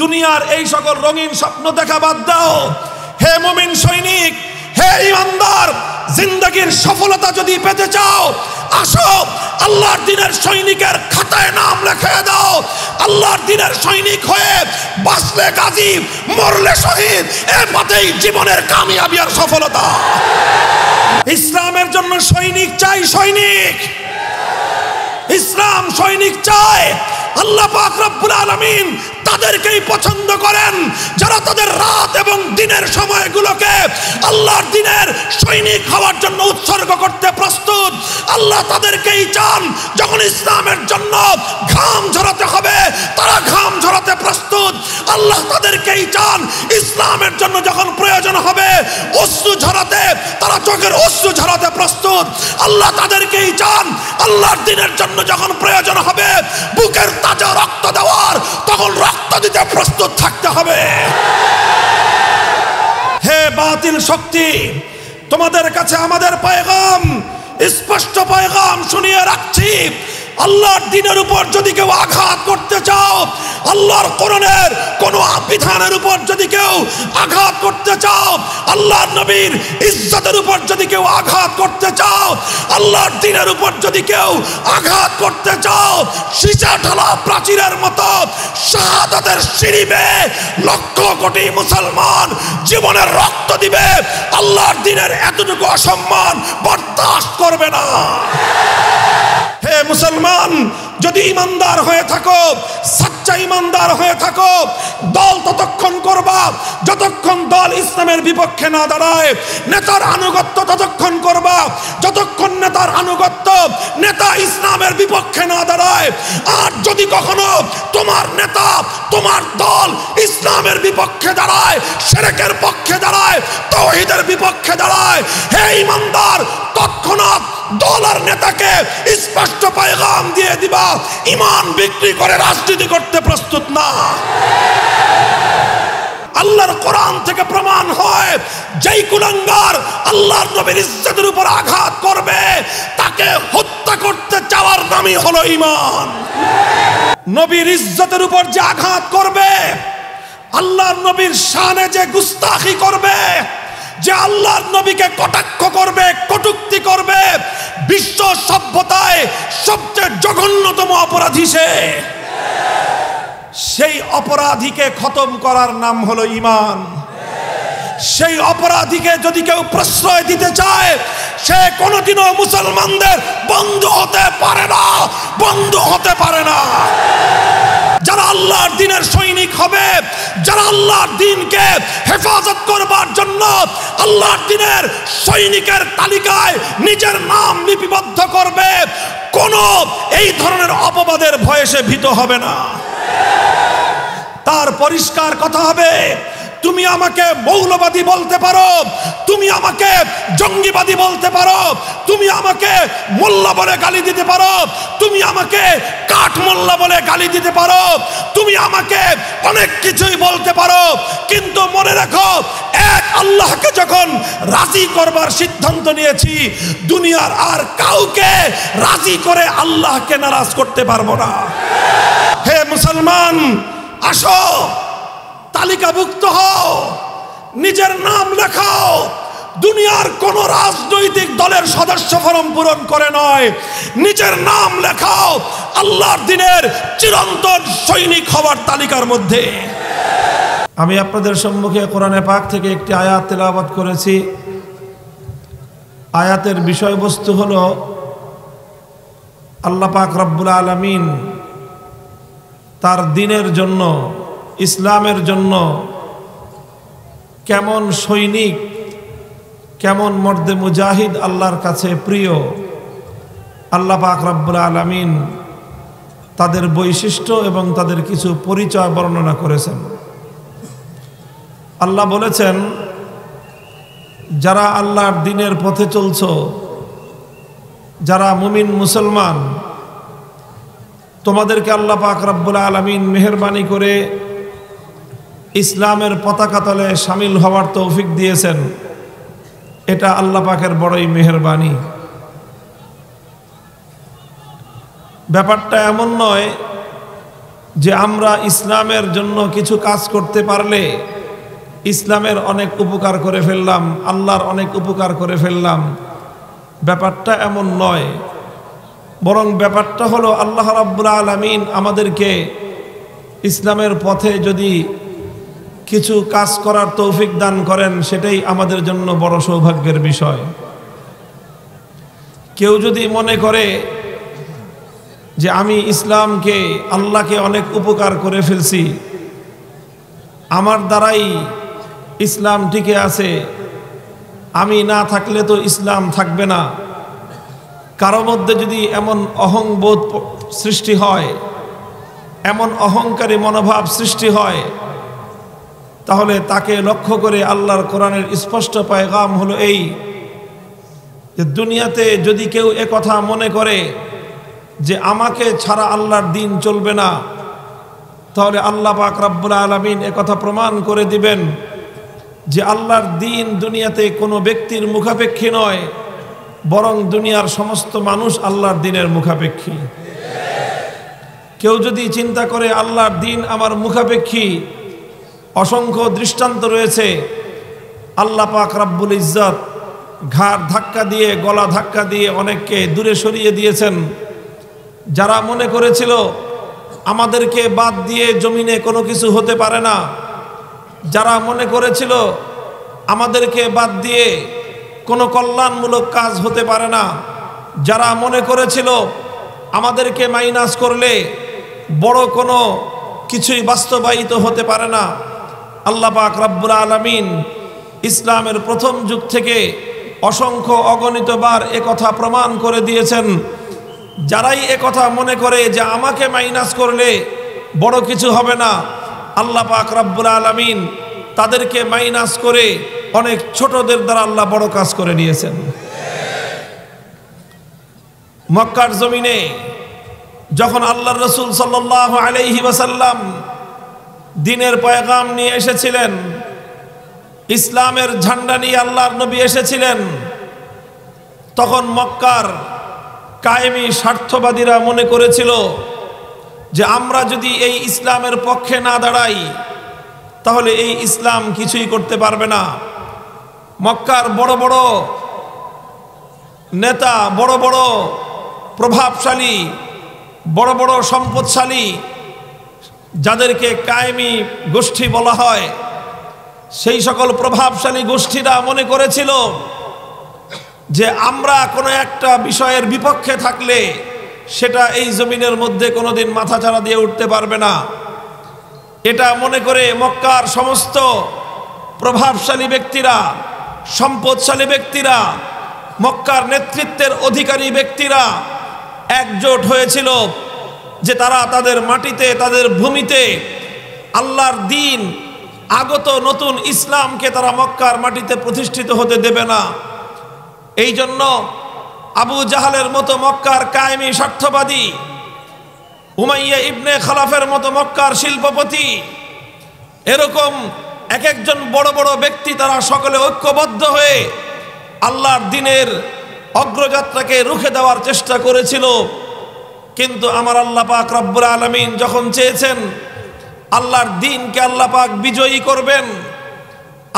দুনিয়ার এই সকল রঙিন স্বপ্ন দেখা বাদ দাও। হে মুমিন সৈনিক, হে ইমানদার, জিন্দেগীর সফলতা যদি পেতে চাও, আসো আল্লাহর দ্বীনের সৈনিকের খাতায় নাম লিখে দাও। আল্লাহর দ্বীনের সৈনিক হয়ে বাঁচলে গাজী, মরলে শহীদ, এ পথেই জীবনের কামিয়াবি আর সফলতা। ইসলামের জন্য সৈনিক চাই, সৈনিক। ইসলাম সৈনিক চায়। আল্লাহ পাক রব্বুল আলামিন তাদেরকেই পছন্দ করেন যারা তাদের রাত এবং দিনের সময়গুলোকে আল্লাহর দ্বীনের সৈনিক হওয়ার জন্য উৎসর্গ করতে প্রস্তুত। আল্লাহ তাদেরকেই চান যখন ইসলামের জন্য ঘাম ঝরাতে হবে তারা ঘাম ঝরাতে প্রস্তুত। আল্লাহ তাদেরকেই চান ইসলামের জন্য যখন প্রয়োজন হবে অশ্রু ঝরাতে তারা চোখের অশ্রু ঝরাতে প্রস্তুত। আল্লাহ তাদেরকেই চান আল্লাহর দ্বীনের জন্য যখন প্রয়োজন হবে বুকের তাজা রক্ত দেওয়ার তখন রক্ত দিতে প্রস্তুত থাকতে হবে। হে বাতিল শক্তি, তোমাদের কাছে আমাদের পয়গাম, স্পষ্ট পয়গাম শুনিয়ে রাখছি। আল্লাহর দ্বীনের উপর যদি কেউ আঘাত করতে চাও, আল্লাহর কোরআনের কোন বিধানের উপর যদি কেউ আঘাত করতে চাও, আল্লাহর নবীর ইজ্জতের উপর যদি কেউ আঘাত করতে চাও, আল্লাহর দ্বীনের উপর যদি কেউ আঘাত করতে চাও, সীসা ঢালা প্রাচীরের মতো শাহাদাতের সিঁড়ি বেয়ে লক্ষ কোটি মুসলমান জীবনের রক্ত দিবে। আল্লাহর দ্বীনের এতটুকু অসম্মান বরদাস্ত করবে না। হে মুসলমান, যদি ইমানদার হয়ে থাকো, সচ্চা ইমানদার হয়ে থাকো, দল ততক্ষণ করবা যতক্ষণ দল ইসলামের বিপক্ষে না দাঁড়ায়। নেতার আনুগত্য ততক্ষণ করবা যতক্ষণ নেতার আনুগত্য নেতা ইসলামের বিপক্ষে না দাঁড়ায়। আর যদি কখনো তোমার নেতা তোমার দল ইসলামের বিপক্ষে দাঁড়ায়, শিরকের পক্ষে দাঁড়ায়, তাওহীদের বিপক্ষে দাঁড়ায়, হে ইমানদার, তৎক্ষণাৎ দল আর নেতাকে স্পষ্ট পয়গাম দিয়ে দিবা, ঈমান বিক্রি করে রাজনীতি করতে প্রস্তুত না। আল্লাহর কোরআন থেকে প্রমাণ হয় যেই কুলাঙ্গার আল্লাহর নবীর ইজ্জতের উপর আঘাত করবে তাকে হত্যা করতে চাওয়ার নামই হলো ঈমান। নবীর ইজ্জতের উপর যে আঘাত করবে, আল্লাহর নবীর শানে যে গুস্তাখি করবে, যে আল্লাহর নবীকে কটাক্ষ করবে, কটূক্তি করবে, বিশ্ব সভ্যতায় সবচেয়ে জঘন্যতম অপরাধী সে। সেই অপরাধীকে খতম করার নাম হলো ঈমান। সেই অপরাধীকে যদি কেউ প্রশ্রয় দিতে চায় সে কোনোদিনও মুসলমানদের বন্ধু হতে পারে না, বন্ধু হতে পারে না। যারা আল্লাহর দ্বীনের সৈনিক হবে, যারা আল্লাহর দ্বীনকে হেফাজত করবার জন্য আল্লাহর দ্বীনের সৈনিকের তালিকায় নিজের নাম লিপিবদ্ধ করবে, কোনো এই ধরনের অপবাদের ভয়ে সে ভীত হবে না। তার পরিষ্কার কথা হবে, তুমি আমাকে মৌলবাদী বলতে পারো, তুমি আমাকে জঙ্গিবাদী বলতে পারো, তুমি আমাকে মোল্লা বলে গালি দিতে পারো, তুমি আমাকে কাঠ মোল্লা বলে গালি দিতে পারো, তুমি আমাকে অনেক কিছুই বলতে পারো, কিন্তু মনে রাখো এক আল্লাহকে যখন রাজি করবার সিদ্ধান্ত নিয়েছি, দুনিয়ার আর কাউকে রাজি করে আল্লাহকে নারাজ করতে পারবো না। হে মুসলমান, আসো তালিকাভুক্ত হও, নিজের নাম লেখাও। দুনিয়ার কোন রাজনৈতিক দলের সদস্য ফরম পূরণ করে নয়, নিজের নাম লেখাও আল্লাহর দ্বীনের চিরন্তন সৈনিক হওয়ার তালিকার মধ্যে। আমি আপনাদের সম্মুখে কোরআনে পাক থেকে একটি আয়াত তেলাওয়াত করেছি। আয়াতের বিষয়বস্তু হলো আল্লাহ পাক রব্বুল আলামিন তার দ্বীনের জন্য, ইসলামের জন্য কেমন সৈনিক, কেমন মর্দে মুজাহিদ আল্লাহর কাছে প্রিয়, আল্লাহ পাক রব্বুল আলামিন তাদের বৈশিষ্ট্য এবং তাদের কিছু পরিচয় বর্ণনা করেছেন। আল্লাহ বলেছেন, যারা আল্লাহর দ্বীনের পথে চলছো, যারা মুমিন মুসলমান, তোমাদেরকে আল্লাহ পাক রব্বুল আলামিন মেহেরবানি করে ইসলামের পতাকা তলে শামিল হওয়ার তৌফিক দিয়েছেন। এটা আল্লাহ পাকের বড়ই মেহেরবানি। ব্যাপারটা এমন নয় যে আমরা ইসলামের জন্য কিছু কাজ করতে পারলে ইসলামের অনেক উপকার করে ফেললাম, আল্লাহর অনেক উপকার করে ফেললাম। ব্যাপারটা এমন নয়, বরং ব্যাপারটা হলো আল্লাহ রাব্বুল আলামিন আমাদেরকে ইসলামের পথে যদি কিছু কাজ করার তৌফিক দান করেন, সেটাই আমাদের জন্য বড় সৌভাগ্যের বিষয়। কেউ যদি মনে করে যে আমি ইসলামকে, আল্লাহকে অনেক উপকার করে ফেলছি, আমার দ্বারাই ইসলাম টিকে আছে, আমি না থাকলে তো ইসলাম থাকবে না, কারো মধ্যে যদি এমন অহংবোধ সৃষ্টি হয়, এমন অহংকারী মনোভাব সৃষ্টি হয়, তাহলে তাকে লক্ষ্য করে আল্লাহর কোরআনের স্পষ্ট পয়গাম হলো এই যে দুনিয়াতে যদি কেউ একথা মনে করে যে আমাকে ছাড়া আল্লাহর দ্বীন চলবে না, তাহলে আল্লাহ পাক রব্বুল আলামিন একথা প্রমাণ করে দিবেন যে আল্লাহর দ্বীন দুনিয়াতে কোনো ব্যক্তির মুখাপেক্ষী নয়, বরং দুনিয়ার সমস্ত মানুষ আল্লাহর দ্বীনের মুখাপেক্ষী। কেউ যদি চিন্তা করে আল্লাহর দ্বীন আমার মুখাপেক্ষী, অসংখ্য দৃষ্টান্ত রয়েছে। আল্লাহ পাক রব্বুল ইজ্জত ঘাড় ধাক্কা দিয়ে, গলা ধাক্কা দিয়ে অনেককে দূরে সরিয়ে দিয়েছেন। যারা মনে করেছিল আমাদেরকে বাদ দিয়ে জমিনে কোনো কিছু হতে পারে না, যারা মনে করেছিল আমাদেরকে বাদ দিয়ে কোনো কল্যাণমূলক কাজ হতে পারে না, যারা মনে করেছিল আমাদেরকে মাইনাস করলে বড় কোনো কিছুই বাস্তবায়িত হতে পারে না, আল্লাহ পাক রব্বুল আলামিন ইসলামের প্রথম যুগ থেকে অসংখ্য অগণিতবার একথা প্রমাণ করে দিয়েছেন। যারাই একথা মনে করে যে আমাকে মাইনাস করলে বড় কিছু হবে না, আল্লাহ পাক রব্বুল আলামিন তাদেরকে মাইনাস করে অনেক ছোটদের দ্বারা আল্লাহ বড় কাজ করে নিয়েছেন। মক্কার জমিনে যখন আল্লাহর রাসূল সাল্লাল্লাহু আলাইহি ওয়াসাল্লাম দ্বীনের পয়গাম নিয়ে এসেছিলেন, ইসলামের ঝান্ডা নিয়ে আল্লাহর নবী এসেছিলেন, তখন মক্কার কায়েমি স্বার্থবাদীরা মনে করেছিল যে আমরা যদি এই ইসলামের পক্ষে না দাঁড়াই তাহলে এই ইসলাম কিছুই করতে পারবে না। মক্কার বড় বড় নেতা, বড় বড় প্রভাবশালী, বড় বড় সম্পদশালী, যাদেরকে কায়েমি গোষ্ঠী বলা হয়, সেই সকল প্রভাবশালী গোষ্ঠীরা মনে করেছিল যে আমরা কোনো একটা বিষয়ের বিপক্ষে থাকলে সেটা এই জমিনের মধ্যে কোনোদিন মাথাচাড়া দিয়ে উঠতে পারবে না। এটা মনে করে মক্কার সমস্ত প্রভাবশালী ব্যক্তিরা, সম্পদশালী ব্যক্তিরা, মক্কার নেতৃত্বের অধিকারী ব্যক্তিরা একজোট হয়েছিল যে তারা তাদের মাটিতে, তাদের ভূমিতে আল্লাহর দ্বীন, আগত নতুন ইসলামকে তারা মক্কার মাটিতে প্রতিষ্ঠিত হতে দেবে না। এই জন্য আবু জাহালের মতো মক্কার কায়েমি স্বার্থবাদী, উমাইয়া ইবনে খালাফের মতো মক্কার শিল্পপতি, এরকম এক একজন বড় বড় ব্যক্তি তারা সকলে ঐক্যবদ্ধ হয়ে আল্লাহর দ্বীনের অগ্রযাত্রাকে রুখে দেওয়ার চেষ্টা করেছিল। কিন্তু আমার আল্লাহ পাক রব্বুল আলামিন যখন চেয়েছেন আল্লাহর দ্বীনকে আল্লাহ পাক বিজয়ী করবেন,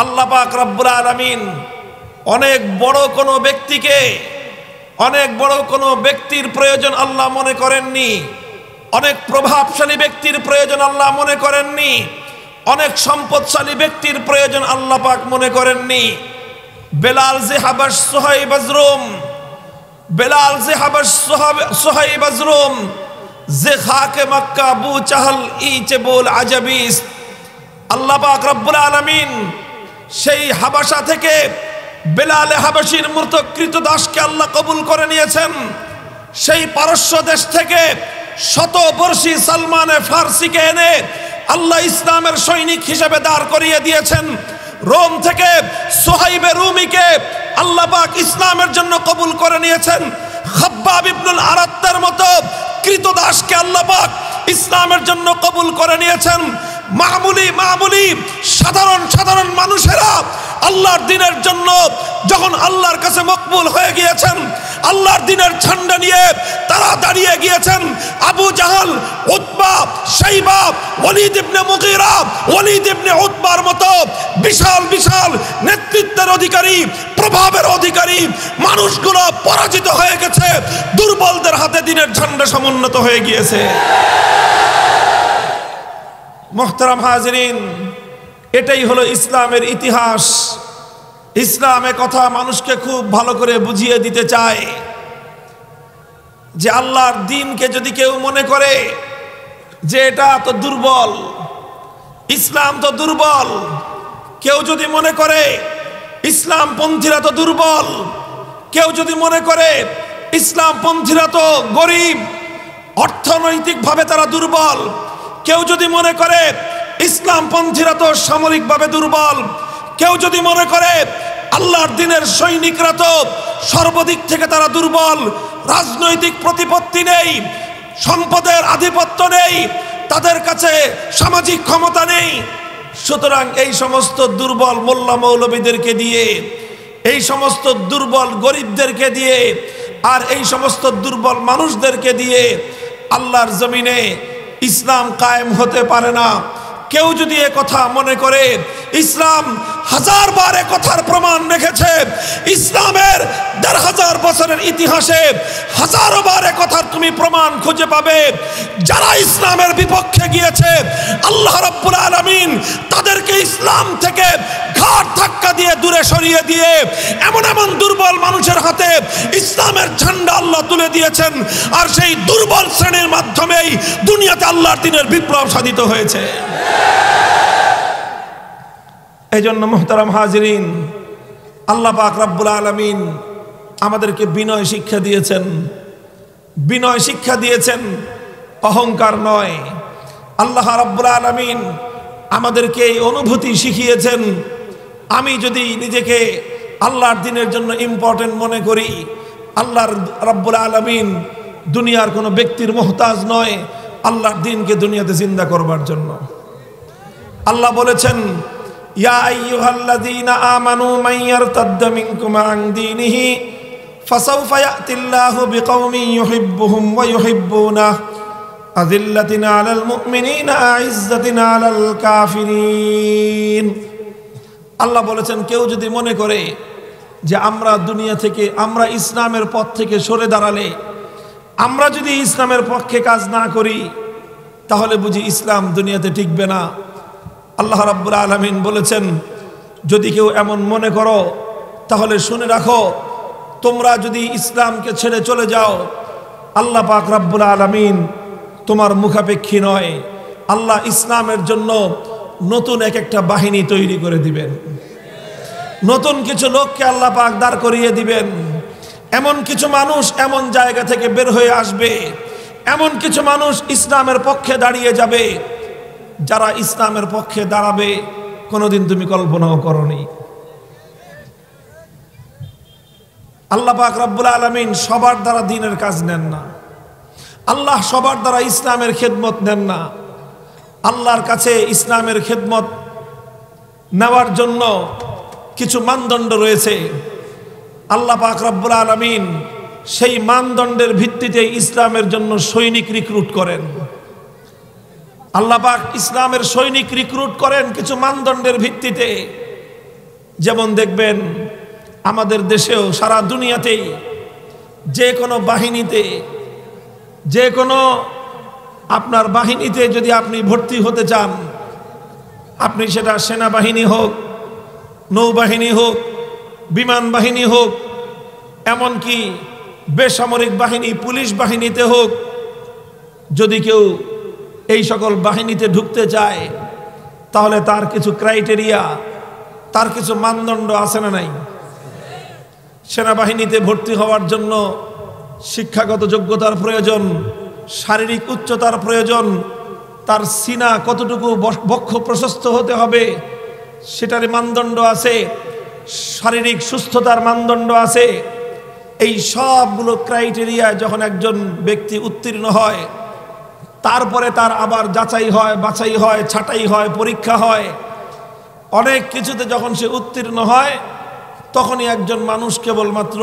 আল্লাহ পাক রব্বুল আলামিন অনেক বড় কোনো ব্যক্তিকে, অনেক বড় কোনো ব্যক্তির প্রয়োজন আল্লাহ মনে করেননি, অনেক প্রভাবশালী ব্যক্তির প্রয়োজন আল্লাহ মনে করেননি, অনেক সম্পদশালী ব্যক্তির প্রয়োজন আল্লাহ পাক মনে করেননি। বেলাল যে হাবাস সুহাইব আজরুম, বেলাল যে হাবাস সুহাইব আজরুম, যে খাকে মক্কা আবু চাহল ইচে বল আজাবিস, আল্লাহ পাক রব্বুল আলামিন সেই হাবাসা থেকে বেলাল হাবাসীর মতো কৃতদাসকে আল্লাহ কবুল করে নিয়েছেন। সেই পারস্য দেশ থেকে শতবর্ষী সালমানে ফার্সিকে এনে আল্লাহ ইসলামের সৈনিক হিসেবে দাঁড় করিয়ে দিয়েছেন। রোম থেকে সুহাইবে রুমিকে আল্লাহ পাক ইসলামের জন্য কবুল করে নিয়েছেন। খাব্বাব ইবনুল আরাত্তার মতো কৃতদাসকে আল্লাহ পাক ইসলামের জন্য কবুল করে নিয়েছেন। মামুলি সাধারণ মানুষেরা আল্লাহর দ্বীনের জন্য যখন আল্লাহর কাছে মকবুল হয়ে গিয়েছেন, আল্লাহর দ্বীনের ঝান্ডা নিয়ে তারা দাঁড়িয়ে গিয়েছেন। আবু জাহাল, উতবা, শাইবা, ওয়ালিদ ইবনে মুগীরা, ওয়ালিদ ইবনে উতবার মতো বিশাল নেতৃত্বের অধিকারী, প্রভাবের অধিকারী মানুষগুলো পরাজিত হয়ে গেছে। দুর্বলদের হাতে দ্বীনের ঝান্ডা সমুন্নত হয়ে গিয়েছে। মুহতারাম হাজিরিন, এটাই হলো ইসলামের ইতিহাস। ইসলামে কথা মানুষকে খুব ভালো করে বুঝিয়ে দিতে চায় যে আল্লাহর দ্বীনকে যদি কেউ মনে করে যে এটা তো দুর্বল, ইসলাম তো দুর্বল, কেউ যদি মনে করে ইসলামপন্থীরা তো দুর্বল, কেউ যদি মনে করে ইসলামপন্থীরা তো গরিব, অর্থনৈতিকভাবে তারা দুর্বল, কেউ যদি মনে করে ইসলামপন্থীরা তো সামরিকভাবে দুর্বল, কেউ যদি মনে করে আল্লাহর দ্বীনের সৈনিকরা তো সর্বদিক থেকে তারা দুর্বল, রাজনৈতিক প্রতিপত্তি নেই, সম্পদের আধিপত্য নেই, তাদের কাছে সামাজিক ক্ষমতা নেই, সুতরাং এই সমস্ত দুর্বল মোল্লা মৌলবীদেরকে দিয়ে, এই সমস্ত দুর্বল গরিবদেরকে দিয়ে, আর এই সমস্ত দুর্বল মানুষদেরকে দিয়ে আল্লাহর জমিনে ইসলাম কায়েম হতে পারে না। কেউ যদি এ কথা মনে করে, ইসলাম হাজারবার এ কথার প্রমাণ রেখেছে। ইসলামের ১৫০০ বছরের ইতিহাসে হাজারো বার এ কথার তুমি প্রমাণ খুঁজে পাবে। যারা ইসলামের বিপক্ষে গিয়েছে, আল্লাহ রাব্বুল আলামিন তাদেরকে ইসলাম থেকে ঘাট ধাক্কা দিয়ে দূরে সরিয়ে দিয়ে এমন দুর্বল মানুষের হাতে ইসলামের ঝান্ডা আল্লাহ তুলে দিয়েছেন। আর সেই দুর্বল শ্রেণীর মাধ্যমেই দুনিয়াতে আল্লাহর দ্বীনের বিপ্লব সাধিত হয়েছে। এই জন্য মুহতারাম হাজিরিন, আল্লাহ পাক রব্বুল আলামিন আমাদেরকে বিনয় শিক্ষা দিয়েছেন, বিনয় শিক্ষা দিয়েছেন, অহংকার নয়। আল্লাহ রব্বুল আলামিন আমাদেরকে এই অনুভূতি শিখিয়েছেন, আমি যদি নিজেকে আল্লাহর দ্বীনের জন্য ইম্পর্টেন্ট মনে করি, আল্লাহ রব্বুল আলামিন দুনিয়ার কোনো ব্যক্তির মুহতাজ নয়, আল্লাহর দ্বীনকে দুনিয়াতে জিন্দা করবার জন্য। আল্লাহ বলেছেন, ইয়া আইয়ুহাল্লাযীনা আমানু মান ইয়ারতাদ্দা মিনকুম আন দীনিহি ফাসাউফা ইয়াতিল্লাহু বিকওমিন ইউহিব্বুহুম ওয়া ইউহিব্বুনাহু আযিল্লাতিন আলাল মুমিনিনা আইজ্জাতিন আলাল কাফিরিন। আল্লাহ বলেছেন, কেউ যদি মনে করে যে আমরা দুনিয়া থেকে, আমরা ইসলামের পথ থেকে সরে দাঁড়ালে, আমরা যদি ইসলামের পক্ষে কাজ না করি, তাহলে বুঝি ইসলাম দুনিয়াতে টিকবে না। আল্লাহ রাব্বুল আলামিন বলেছেন, যদি কেউ এমন মনে করো তাহলে শুনে রাখো, তোমরা যদি ইসলামকে ছেড়ে চলে যাও, আল্লাহ পাক রাব্বুল আলামিন তোমার মুখাপেক্ষী নয়। আল্লাহ ইসলামের জন্য নতুন একটা বাহিনী তৈরি করে দিবেন, নতুন কিছু লোককে আল্লাহ পাক দাঁড় করিয়ে দিবেন। এমন কিছু মানুষ এমন জায়গা থেকে বের হয়ে আসবে, এমন কিছু মানুষ ইসলামের পক্ষে দাঁড়িয়ে যাবে, যারা ইসলামের পক্ষে দাঁড়াবে কোনোদিন তুমি কল্পনাও করনি। আল্লাহ পাক রব্বুল আলামিন সবার দ্বারা দ্বীনের কাজ নেন না, আল্লাহ সবার দ্বারা ইসলামের খেদমত নেন না। আল্লাহর কাছে ইসলামের খেদমত নেওয়ার জন্য কিছু মানদণ্ড রয়েছে। আল্লাহ পাক রব্বুল আলামিন সেই মানদণ্ডের ভিত্তিতে ইসলামের জন্য সৈনিক রিক্রুট করেন। আল্লাহ পাক ইসলামের সৈনিক রিক্রুট করেন কিছু মানদণ্ডের ভিত্তিতে। যেমন দেখবেন আমাদের দেশেও সারা দুনিয়াতেই যে কোনো বাহিনীতে, যে কোনো আপনার বাহিনীতে যদি আপনি ভর্তি হতে চান, আপনি সেটা সেনাবাহিনী হোক, নৌবাহিনী হোক, বিমান বাহিনী হোক, এমনকি বেসামরিক বাহিনী, পুলিশ বাহিনীতে হোক, যদি কেউ এই সকল বাহিনীতে ঢুকতে চায়, তাহলে তার কিছু ক্রাইটেরিয়া, তার কিছু মানদণ্ড আছে না নাই? সেনাবাহিনীতে ভর্তি হওয়ার জন্য শিক্ষাগত যোগ্যতার প্রয়োজন, শারীরিক উচ্চতার প্রয়োজন, তার সিনা কতটুকু বক্ষ প্রশস্ত হতে হবে সেটার মানদণ্ড আছে, শারীরিক সুস্থতার মানদণ্ড আছে। এই সবগুলো ক্রাইটেরিয়া যখন একজন ব্যক্তি উত্তীর্ণ হয়, তারপরে তার আবার যাচাই হয়, বাছাই হয়, ছাঁটাই হয়, পরীক্ষা হয়, অনেক কিছুতে যখন সে উত্তীর্ণ হয়, তখনই একজন মানুষ কেবলমাত্র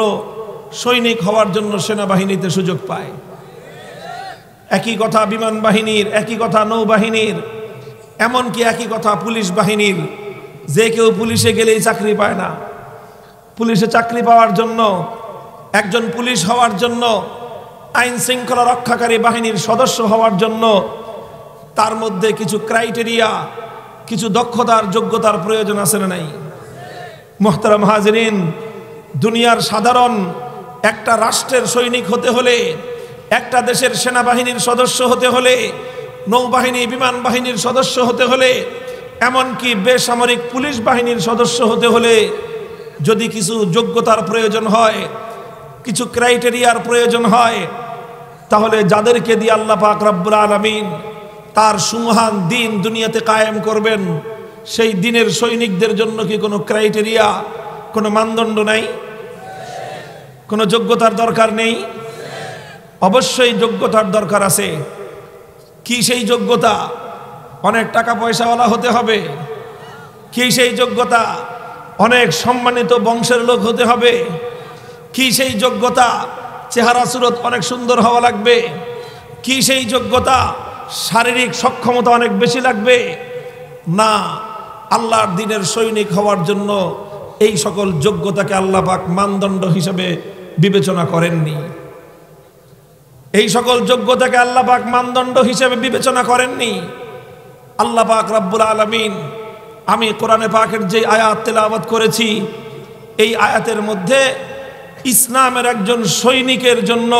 সৈনিক হওয়ার জন্য সেনাবাহিনীতে সুযোগ পায়। একই কথা বিমান বাহিনীর, একই কথা নৌবাহিনীর, এমনকি একই কথা পুলিশ বাহিনীর। যে কেউ পুলিশে গেলেই চাকরি পায় না। পুলিশে চাকরি পাওয়ার জন্য, একজন পুলিশ হওয়ার জন্য, আইন শৃঙ্খলা রক্ষাকারী বাহিনীর সদস্য হওয়ার জন্য তার মধ্যে কিছু ক্রাইটেরিয়া, কিছু দক্ষতার, যোগ্যতার প্রয়োজন আছে না নাই? মুহতারাম হাজিরিন, দুনিয়ার সাধারণ একটা রাষ্ট্রের সৈনিক হতে হলে, একটা দেশের সেনাবাহিনীর সদস্য হতে হলে, নৌবাহিনী বিমান বাহিনীর সদস্য হতে হলে, এমনকি বেসামরিক পুলিশ বাহিনীর সদস্য হতে হলে যদি কিছু যোগ্যতার প্রয়োজন হয়, কিছু ক্রাইটেরিয়ার প্রয়োজন হয়, তাহলে যাদেরকে দিয়ে আল্লাহ পাক রব্বুল আলামিন তার সুমহান দিন দুনিয়াতে কায়েম করবেন, সেই দিনের সৈনিকদের জন্য কি কোনো ক্রাইটেরিয়া, কোনো মানদণ্ড নাই? কোনো যোগ্যতার দরকার নেই? অবশ্যই যোগ্যতার দরকার আছে। কি সেই যোগ্যতা? অনেক টাকা পয়সাওয়ালা হতে হবে? কি সেই যোগ্যতা? অনেক সম্মানিত বংশের লোক হতে হবে? কি সেই যোগ্যতা? চেহারা সুরত অনেক সুন্দর হওয়া লাগবে? কি সেই যোগ্যতা? শারীরিক সক্ষমতা অনেক বেশি লাগবে? না, আল্লাহর দ্বীনের সৈনিক হওয়ার জন্য এই সকল যোগ্যতাকে আল্লাহ পাক মানদণ্ড হিসেবে বিবেচনা করেননি। এই সকল যোগ্যতাকে আল্লাহ পাক মানদণ্ড হিসেবে বিবেচনা করেননি। আল্লাহ পাক রব্বুল আলামিন, আমি কোরআনে পাকের যে আয়াত তেলাওয়াত করেছি, এই আয়াতের মধ্যে ইসলামের একজন সৈনিকের জন্য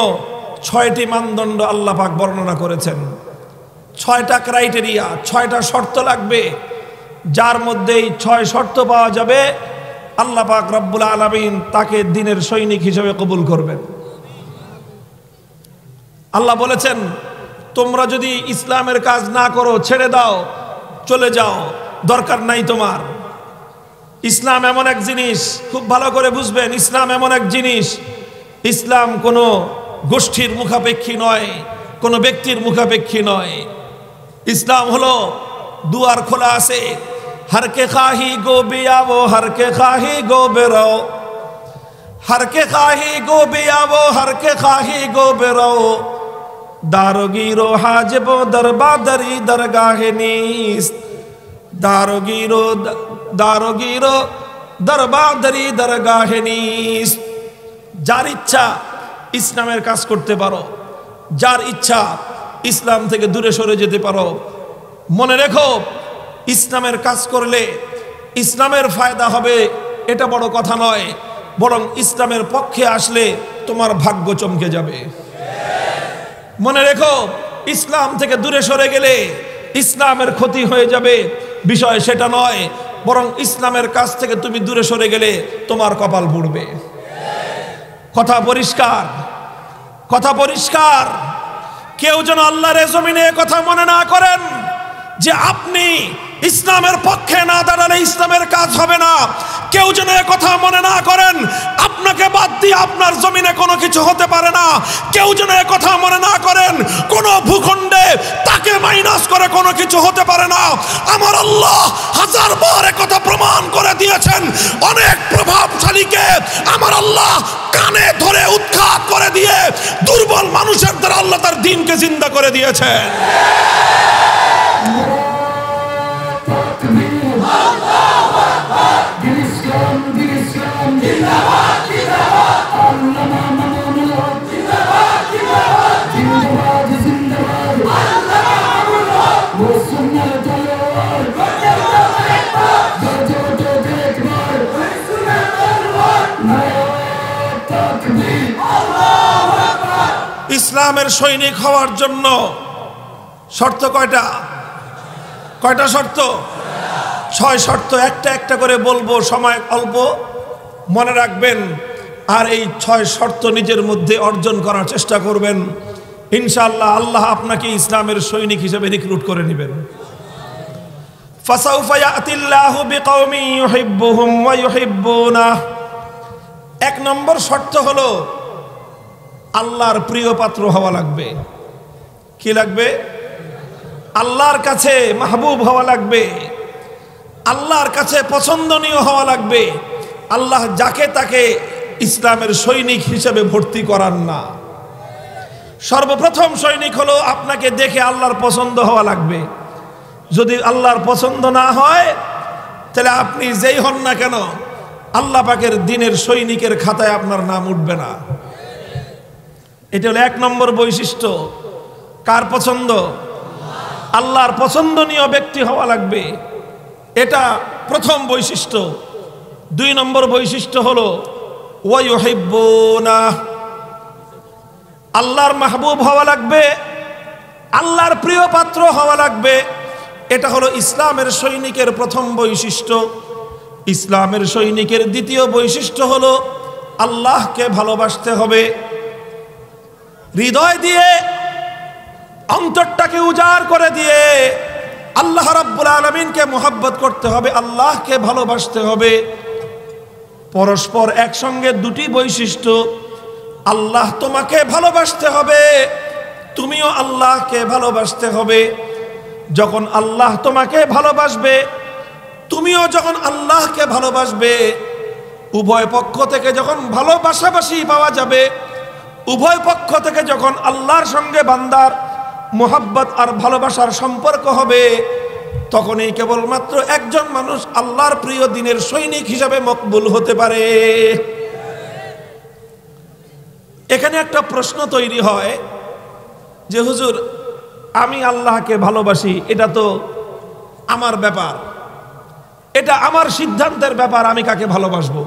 6টি মানদণ্ড আল্লাহ পাক বর্ণনা করেছেন। 6টা ক্রাইটেরিয়া, 6টা শর্ত লাগবে। যার মধ্যে এই 6 শর্ত পাওয়া যাবে, আল্লাহ পাক রব্বুল আলামিন তাকে দ্বীনের সৈনিক হিসেবে কবুল করবেন। আল্লাহ বলেছেন, তোমরা যদি ইসলামের কাজ না করো, ছেড়ে দাও, চলে যাও, দরকার নাই তোমার। ইসলাম এমন এক জিনিস, খুব ভালো করে বুঝবেন, ইসলাম এমন এক জিনিস, ইসলাম কোনো গোষ্ঠীর মুখাপেক্ষী নয়, কোনো ব্যক্তির মুখাপেক্ষী নয়। ইসলাম হলো দুয়ার খোলা আছে, হরকে খাহি গো বিয়াবো, হরকে খাহি গো বেরাও, হরকে খাহি গো বিয়াবো, হরকে খাহি গো বেরাও, দারোগিরো হাজবো দরবাদরি দরগাহে নিস, দারোগিরো দারোগিরো দরবাদরি দরগাহে নিস। যার ইচ্ছা ইসলামের কাজ করতে পারো, যার ইচ্ছা ইসলাম থেকে দূরে সরে যেতে পারো। মনে রেখো, ইসলামের কাজ করলে ইসলামের ফায়দা হবে, এটা বড় কথা নয়, বরং ইসলামের পক্ষে আসলে তোমার ভাগ্য চমকে যাবে। মনে রেখো, ইসলাম থেকে দূরে সরে গেলে ইসলামের ক্ষতি হয়ে যাবে, বিষয় সেটা নয়, বরং ইসলামের কাছ থেকে তুমি দূরে সরে গেলে তোমার কপাল পুড়বে। কথা পরিষ্কার, কথা পরিষ্কার। কেউ যেন আল্লাহর জমিনে কথা মনে না করেন যে আপনি ইসলামের পক্ষে না দাঁড়ালে ইসলামের কাজ হবে না। কেউ যেন কথা মনে না করেন আপনাকে বাদ দিয়ে আপনার জমিনে কোনো কিছু হতে পারে না। কেউ যেন কথা মনে না করেন কোনো ভূখণ্ডে তাকে মাইনাস করে কোনো কিছু হতে পারে না। আমার আল্লাহ হাজারবার কথা প্রমাণ করে দিয়েছেন। অনেক প্রভাবশালীকে আমার আল্লাহ কানে ধরে উৎখাত করে দিয়ে দুর্বল মানুষের দ্বারা আল্লাহ তার দ্বীনকে জিন্দা করে দিয়েছেন। ইসলামের সৈনিক হওয়ার জন্য শর্ত কয়টা? কয়টা শর্ত? 6 শর্ত। একটা একটা করে বলবো, সময় অল্প, মনে রাখবেন। আর এই 6 শর্ত নিজের মধ্যে অর্জন করার চেষ্টা করবেন। ইনশাআল্লাহ আল্লাহ আপনাকে ইসলামের সৈনিক হিসেবে রিক্রুট করে নেবেন। ফাসাউফা ইয়াতিল্লাহু বিকওমি ইউহিব্বুহুম ওয়া ইউহিব্বুনাহ। এক নম্বর শর্ত হলো আল্লাহর প্রিয় পাত্র হওয়া লাগবে। কি লাগবে? আল্লাহর কাছে মাহবুব হওয়া লাগবে, আল্লাহর কাছে পছন্দনীয় হওয়া লাগবে। আল্লাহ যাকে তাকে ইসলামের সৈনিক হিসেবে ভর্তি করান না। সর্বপ্রথম সৈনিক হলো আপনাকে দেখে আল্লাহর পছন্দ হওয়া লাগবে। যদি আল্লাহর পছন্দ না হয় তাহলে আপনি যেই হন না কেন আল্লাহ পাকের দ্বীনের সৈনিকের খাতায় আপনার নাম উঠবে না। এটা হলো এক নম্বর বৈশিষ্ট্য। কার পছন্দ? আল্লাহর পছন্দনীয় ব্যক্তি হওয়া লাগবে, এটা প্রথম বৈশিষ্ট্য। দুই নম্বর বৈশিষ্ট্য হলো ওয়া ইউহিব্বুনা, আল্লাহর মাহবুব হওয়া লাগবে, আল্লাহর প্রিয় পাত্র হওয়া লাগবে। এটা হলো ইসলামের সৈনিকের প্রথম বৈশিষ্ট্য। ইসলামের সৈনিকের দ্বিতীয় বৈশিষ্ট্য হলো আল্লাহকে ভালোবাসতে হবে, হৃদয় দিয়ে অন্তরটাকে উজাড় করে দিয়ে আল্লাহ রাব্বুল আলামিনকে মুহাব্বত করতে হবে, আল্লাহকে ভালোবাসতে হবে। পরস্পর একসঙ্গে দুটি বৈশিষ্ট্য। আল্লাহ তোমাকে ভালোবাসতে হবে, তুমিও আল্লাহকে ভালোবাসতে হবে। যখন আল্লাহ তোমাকে ভালোবাসবে, তুমিও যখন আল্লাহকে ভালোবাসবে, উভয় পক্ষ থেকে যখন ভালোবাসাবাসি পাওয়া যাবে, উভয় পক্ষ থেকে যখন আল্লাহর সঙ্গে বান্দার মুহাব্বত আর ভালোবাসার সম্পর্ক হবে, তখনই কেবলমাত্র একজন মানুষ আল্লাহর প্রিয় দ্বীনের সৈনিক হিসাবে মকবুল হতে পারে। এখানে একটা প্রশ্ন তৈরি হয় যে হুজুর, আমি আল্লাহকে ভালোবাসি, এটা তো আমার ব্যাপার, এটা আমার সিদ্ধান্তের ব্যাপার, আমি কাকে ভালোবাসবো?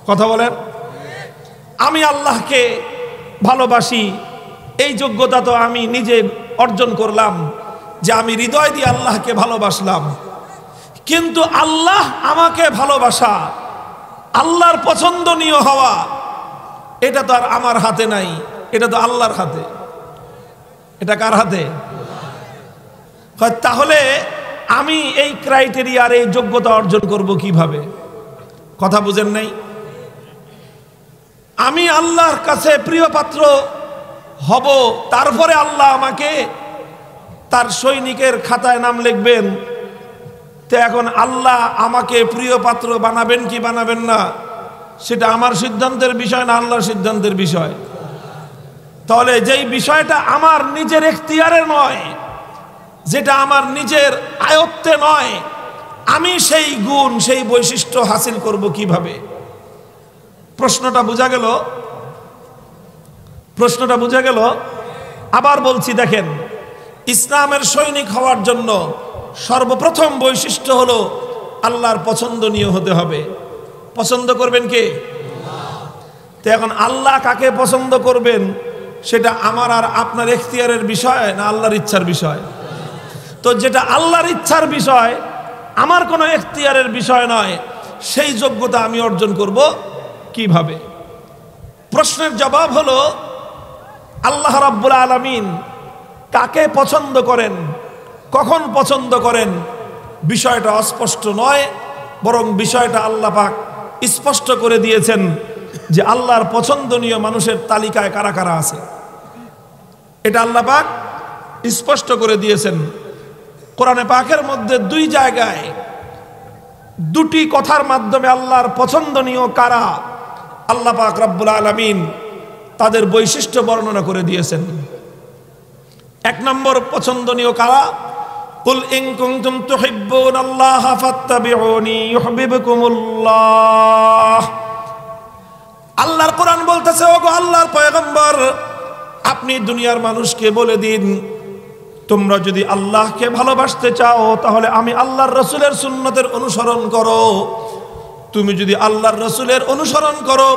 কথা বলেন। আমি আল্লাহকে ভালোবাসি, এই যোগ্যতা তো আমি নিজে অর্জন করলাম যে আমি হৃদয় দিয়ে আল্লাহকে ভালোবাসলাম। কিন্তু আল্লাহ আমাকে ভালোবাসা, আল্লাহর পছন্দনীয় হওয়া, এটা তো আর আমার হাতে নাই, এটা তো আল্লাহর হাতে। এটা কার হাতে? তাহলে আমি এই ক্রাইটেরিয়ার এই যোগ্যতা অর্জন করব কিভাবে? কথা বুঝেন নাই? আমি আল্লাহর কাছে প্রিয় পাত্র হব, তারপরে আল্লাহ আমাকে তার সৈনিকের খাতায় নাম লিখবেন। তো এখন আল্লাহ আমাকে প্রিয় পাত্র বানাবেন কি বানাবেন না, সেটা আমার সিদ্ধান্তের বিষয় না আল্লাহর সিদ্ধান্তের বিষয়? তাহলে যেই বিষয়টা আমার নিজের এখতিয়ারে নয়, যেটা আমার নিজের আয়ত্তে নয়, আমি সেই গুণ সেই বৈশিষ্ট্য হাসিল করব কিভাবে? প্রশ্নটা বোঝা গেল? প্রশ্নটা বোঝা গেল? আবার বলছি, দেখেন, ইসলামের সৈনিক হওয়ার জন্য সর্বপ্রথম বৈশিষ্ট্য হলো আল্লাহর পছন্দনীয় হতে হবে। পছন্দ করবেন কে? তো এখন আল্লাহ কাকে পছন্দ করবেন সেটা আমার আর আপনার এখতিয়ারের বিষয় না আল্লাহর ইচ্ছার বিষয়? তো যেটা আল্লাহর ইচ্ছার বিষয়, আমার কোনো এখতিয়ারের বিষয় নয়, সেই যোগ্যতা আমি অর্জন করব কিভাবে? প্রশ্নের জবাব হলো আল্লাহ রাব্বুল আলামিন কাকে পছন্দ করেন, কখন পছন্দ করেন, বিষয়টা অস্পষ্ট নয়, বরং বিষয়টা আল্লাহ পাক স্পষ্ট করে দিয়েছেন যে আল্লাহর পছন্দনীয় মানুষের তালিকায় কারা কারা আছে। এটা আল্লাহ পাক স্পষ্ট করে দিয়েছেন। কোরআনে পাকের মধ্যে দুই জায়গায় দুটি কথার মাধ্যমে আল্লাহর পছন্দনীয় কারা আল্লাহ পাক রব্বুল আলামিন তাদের বৈশিষ্ট্য বর্ণনা করে দিয়েছেন। এক নম্বর পছন্দনীয় কারা, কুল ইন কুনতুম তুহিব্বুনাল্লাহা ফাত্তাবিউনি ইউহিব্বুকুমুল্লাহ। আল্লাহর কোরআন বলতেছে, ওগো আল্লাহর পয়গম্বর, আপনি দুনিয়ার মানুষকে বলে দিন, তোমরা যদি আল্লাহকে ভালোবাসতে চাও তাহলে আমি আল্লাহর রাসূলের সুন্নতের অনুসরণ করো। তুমি যদি আল্লাহর রাসূলের অনুসরণ করো,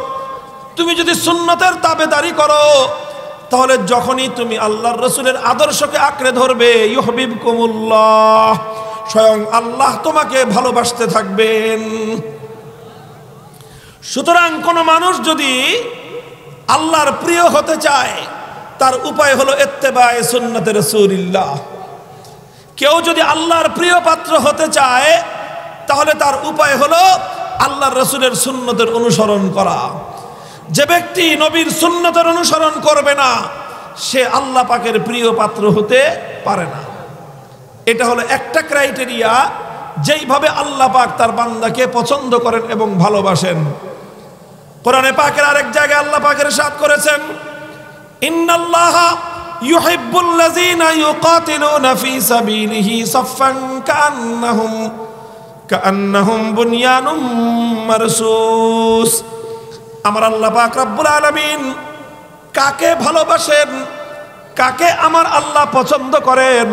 তুমি যদি সুন্নতের তাবেদারি করো, তাহলে যখনই তুমি আল্লাহর রাসূলের আদর্শকে আঁকড়ে ধরবে, ইউহিব্বুকুমুল্লাহ, স্বয়ং আল্লাহ তোমাকে ভালোবাসতে থাকবেন। সুতরাং কোন মানুষ যদি আল্লাহর প্রিয় হতে চায় তার উপায় হলো ইত্তেবায়ে সুন্নতে রাসূলিল্লাহ। কেউ যদি আল্লাহর প্রিয় পাত্র হতে চায় তাহলে তার উপায় হলো আল্লাহর রাসূলের সুন্নতের অনুসরণ করা। যে ব্যক্তি নবীর সুন্নতের অনুসরণ করবে না সে আল্লাহ পাকের প্রিয় পাত্র হতে পারে না। এটা হলো একটা ক্রাইটেরিয়া যেইভাবে আল্লাহ পাক তার বান্দাকে পছন্দ করেন এবং ভালোবাসেন। কোরআনে পাকের আরেক জায়গায় আল্লাহ পাকের ইরশাদ করেছেন, ইন্নাল্লাহা ইউহিব্বুল্লাযীনা ইউকাতিলুনা ফী সাবিলিহি সাফফান কাআন্নাহুম বুনয়ানুম মারসুস। আমার আল্লাহ পাক রব্বুল আলামিন কাকে ভালোবাসেন, কাকে আমার আল্লাহ পছন্দ করেন,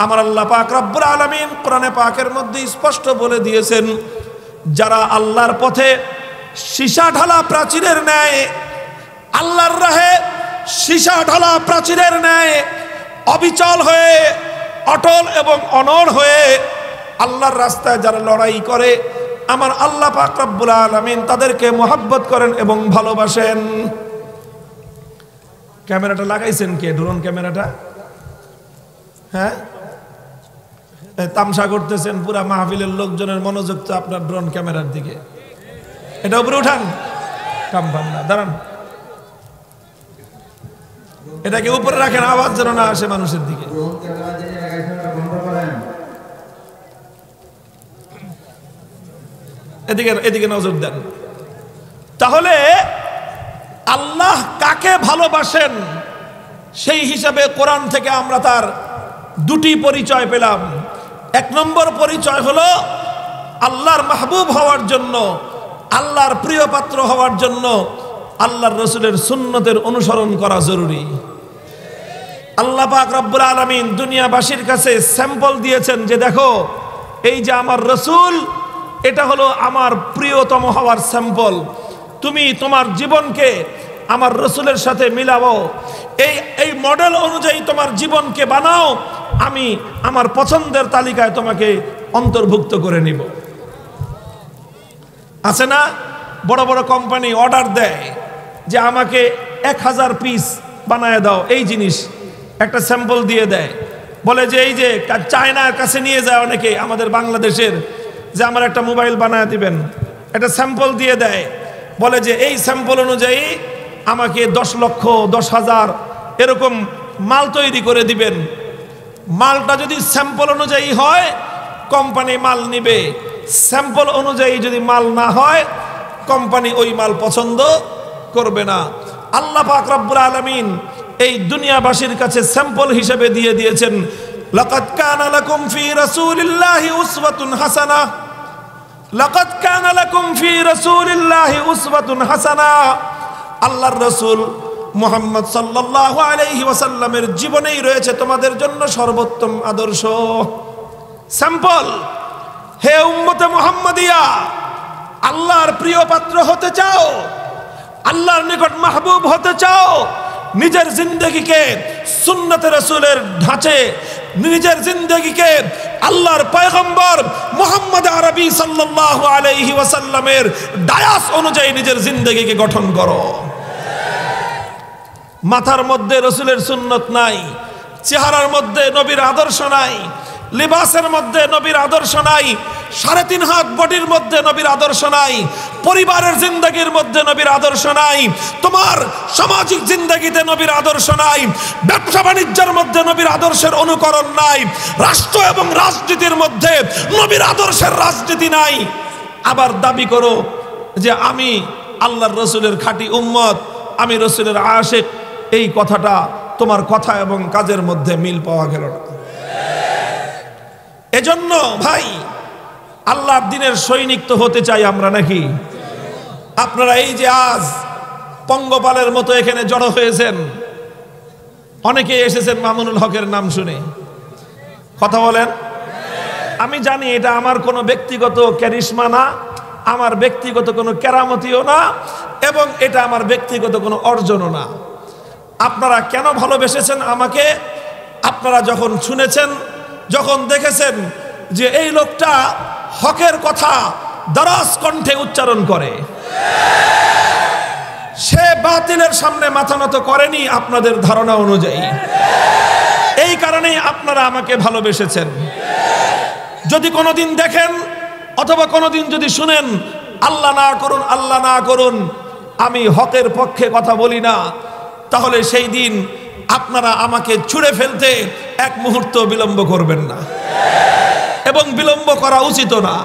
আমার আল্লাহ পাক রব্বুল আলামিন কোরআনে পাকের মধ্যে স্পষ্ট বলে দিয়েছেন, যারা আল্লাহর পথে সীসা ঢালা প্রাচীরের ন্যায়, আল্লাহর রাহে সীসা ঢালা প্রাচীরের ন্যায় অবিচল হয়ে অটল এবং অনড় হয়ে আল্লাহর রাস্তায় যারা লড়াই করে, আমার আল্লাহ পাক রব্বুল আলামিন তাদেরকে মহব্বত করেন এবং ভালোবাসেন। ক্যামেরাটা লাগাইছেন কে? ড্রোন ক্যামেরাটা? হ্যাঁ, তামসা করতেছেন পুরা মাহফিলের লোকজনের মনোযোগ তো আপনার ড্রোন ক্যামেরার দিকে। এটা উপরে উঠান, কাম পান না, দাঁড়ান, এটাকে উপরে রাখেন, আওয়াজ যেন না আসে মানুষের দিকে। এদিকে এদিকে নজর দেন। তাহলে আল্লাহ কাকে ভালোবাসেন সেই হিসাবে কোরআন থেকে আমরা তার দুটি পরিচয় পেলাম। এক নম্বর পরিচয় হলো আল্লাহর মাহবুব হওয়ার জন্য, আল্লাহর প্রিয় পাত্র হওয়ার জন্য আল্লাহর রাসূলের সুন্নতের অনুসরণ করা জরুরি। আল্লাহ পাক রব্বুল আলামিন দুনিয়াবাসীর কাছে স্যাম্পল দিয়েছেন যে দেখো এই যে আমার রাসূল, এটা হলো আমার প্রিয়তম হওয়ার স্যাম্পল। তুমি তোমার জীবনকে আমার রাসূলের সাথে মিলাও, এই মডেল অনুযায়ী তোমার জীবনকে বানাও, আমি আমার পছন্দের তালিকায় তোমাকে অন্তর্ভুক্ত করে নিব। আছে না, বড় বড় কোম্পানি অর্ডার দেয় যে আমাকে 1000 পিস বানায় দাও, এই জিনিস একটা স্যাম্পল দিয়ে দেয়, বলে যে এই যে চায়নার কাছে নিয়ে যায় অনেকে আমাদের বাংলাদেশের, যে আমার একটা মোবাইল বানায় দিবেন, একটা স্যাম্পল দিয়ে দেয়, বলে যে এই স্যাম্পল অনুযায়ী আমাকে 10 লক্ষ 10,000 এরকম মাল তৈরি করে দিবেন। মালটা যদি স্যাম্পল অনুযায়ী হয় কোম্পানি মাল নিবে, স্যাম্পল অনুযায়ী যদি মাল না হয় কোম্পানি ওই মাল পছন্দ করবে না। আল্লাহ পাক রব্বুল আলামিন এই দুনিয়াবাসীর কাছে স্যাম্পল হিসেবে দিয়ে দিয়েছেন, লাকাদ কানা লাকুম ফি রাসূলিল্লাহি উসওয়াতুন হাসানাহ, লাকাদ কানা লাকুম ফি রাসূলিল্লাহি উসওয়াতুন হাসানাহ। আল্লাহর রাসূল মুহাম্মদ সাল্লাল্লাহু আলাইহি ওয়াসাল্লামের জীবনেই রয়েছে তোমাদের জন্য সর্বোত্তম আদর্শ। স্যাম্পল। হে উম্মতে মুহাম্মাদিয়া, আল্লাহর প্রিয় পাত্র হতে চাও, আল্লাহর নিকট মাহবুব হতে চাও, নিজের জিন্দগিকে সুন্নতে রাসূলের ধাঁচে, নিজের জিন্দগিকে আল্লাহর পয়গম্বর মুহাম্মদ আরবি সাল্লাল্লাহু আলাইহি ওয়াসাল্লামের ডায়াস অনুযায়ী নিজের জিন্দগিকে গঠন করো। মাথার মধ্যে রাসূলের সুন্নত নাই, চেহারার মধ্যে নবীর আদর্শ নাই, লিবাসের মধ্যে নবীর আদর্শ নাই, 3.5 হাত বডির মধ্যে নবীর আদর্শ নাই, পরিবারের জিন্দগির মধ্যে নবীর আদর্শ নাই, তোমার সামাজিক জিন্দগিতে নবীর আদর্শ নাই, ব্যবসা বাণিজ্যের মধ্যে নবীর আদর্শের অনুকরণ নাই, রাষ্ট্র এবং রাজনীতির মধ্যে নবীর আদর্শের রাজনীতি নাই, আবার দাবি করো যে আমি আল্লাহর রাসূলের খাঁটি উম্মত, আমি রাসূলের আশিক, এই কথাটা তোমার কথা এবং কাজের মধ্যে মিল পাওয়া গেল না। এজন্য ভাই আল্লাহর দ্বীনের সৈনিক তো হতে চাই আমরা নাকি? আপনারা এই যে আজ পঙ্গপালের মতো এখানে জড়ো হয়েছেন, অনেকে এসেছেন মামুনুল হকের নাম শুনে, কথা বলেন। আমি জানি এটা আমার কোনো ব্যক্তিগত ক্যারিশমা না, আমার ব্যক্তিগত কোনো কেরামতিও না, এবং এটা আমার ব্যক্তিগত কোনো অর্জনও না। আপনারা কেন ভালোবেসেছেন আমাকে? আপনারা যখন শুনেছেন, যখন দেখেছেন যে এই লোকটা হকের কথা দারাজ কণ্ঠে উচ্চারণ করে, সে বাতিলের সামনে মাথা নত করেনি আপনাদের ধারণা অনুযায়ী। এই কারণেই আপনারা আমাকে ভালোবেসেছেন। যদি কোনোদিন দেখেন অথবা কোনোদিন যদি শুনেন, আল্লাহ না করুন, আল্লাহ না করুন, আমি হকের পক্ষে কথা বলি না, তাহলে সেই দিন আপনারা আমাকে ছুঁড়ে ফেলতে এক মুহূর্ত বিলম্ব করবেন না, এবং বিলম্ব করা উচিত না।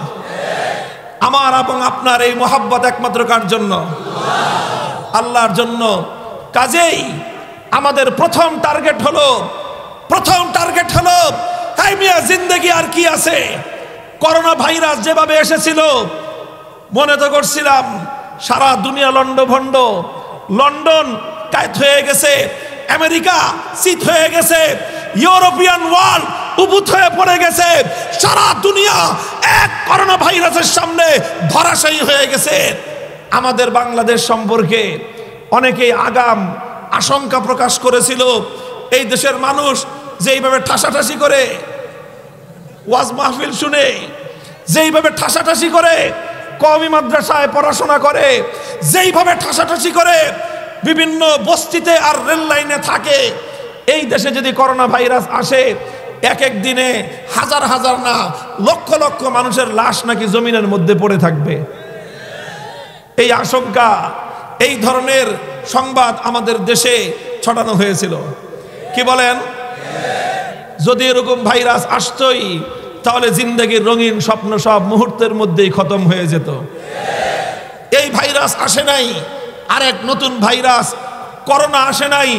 আমার এবং আপনার এই মহাব্বত একমাত্র কার জন্য? আল্লাহর জন্য। কাজেই আমাদের প্রথম টার্গেট হলো হাই মিয়া, জিন্দেগি আর কি আছে? করোনা ভাইরাস যেভাবে এসেছিল মনে তো করছিলাম সারা দুনিয়া লন্ডভন্ড, লন্ডন কায়েত হয়ে গেছে, আমেরিকা চিত হয়ে গেছে, ইউরোপিয়ান ওয়ার্ল্ড উবুত হয়ে পড়ে গেছে, সারা দুনিয়া এক করোনা ভাইরাসের সামনে ধরাশায়ী হয়ে গেছে। আমাদের বাংলাদেশ সম্পর্কে অনেকেই আগাম আশঙ্কা প্রকাশ করেছিল, এই দেশের মানুষ যেইভাবে ঠাসাঠাসি করে ওয়াজ মাহফিল শুনে, যেইভাবে ঠাসাঠাসি করে কওমি মাদ্রাসায় পড়াশোনা করে, যেইভাবে ঠাসাঠাসি করে বিভিন্ন বস্তিতে আর রেল লাইনে থাকে, এই দেশে যদি করোনা ভাইরাস আসে এক এক দিনে হাজার হাজার না লক্ষ লক্ষ মানুষের লাশ নাকি জমিনের মধ্যে পড়ে থাকবে। এই আশঙ্কা, এই ধরনের সংবাদ আমাদের দেশে ছড়ানো হয়েছিল। কি বলেন? যদি এরকম ভাইরাস আসতোই তাহলে জিন্দেগির রঙিন স্বপ্ন সব মুহূর্তের মধ্যেই খতম হয়ে যেত। এই ভাইরাস আসে নাই, আরেক নতুন ভাইরাস করোনা আসে নাই,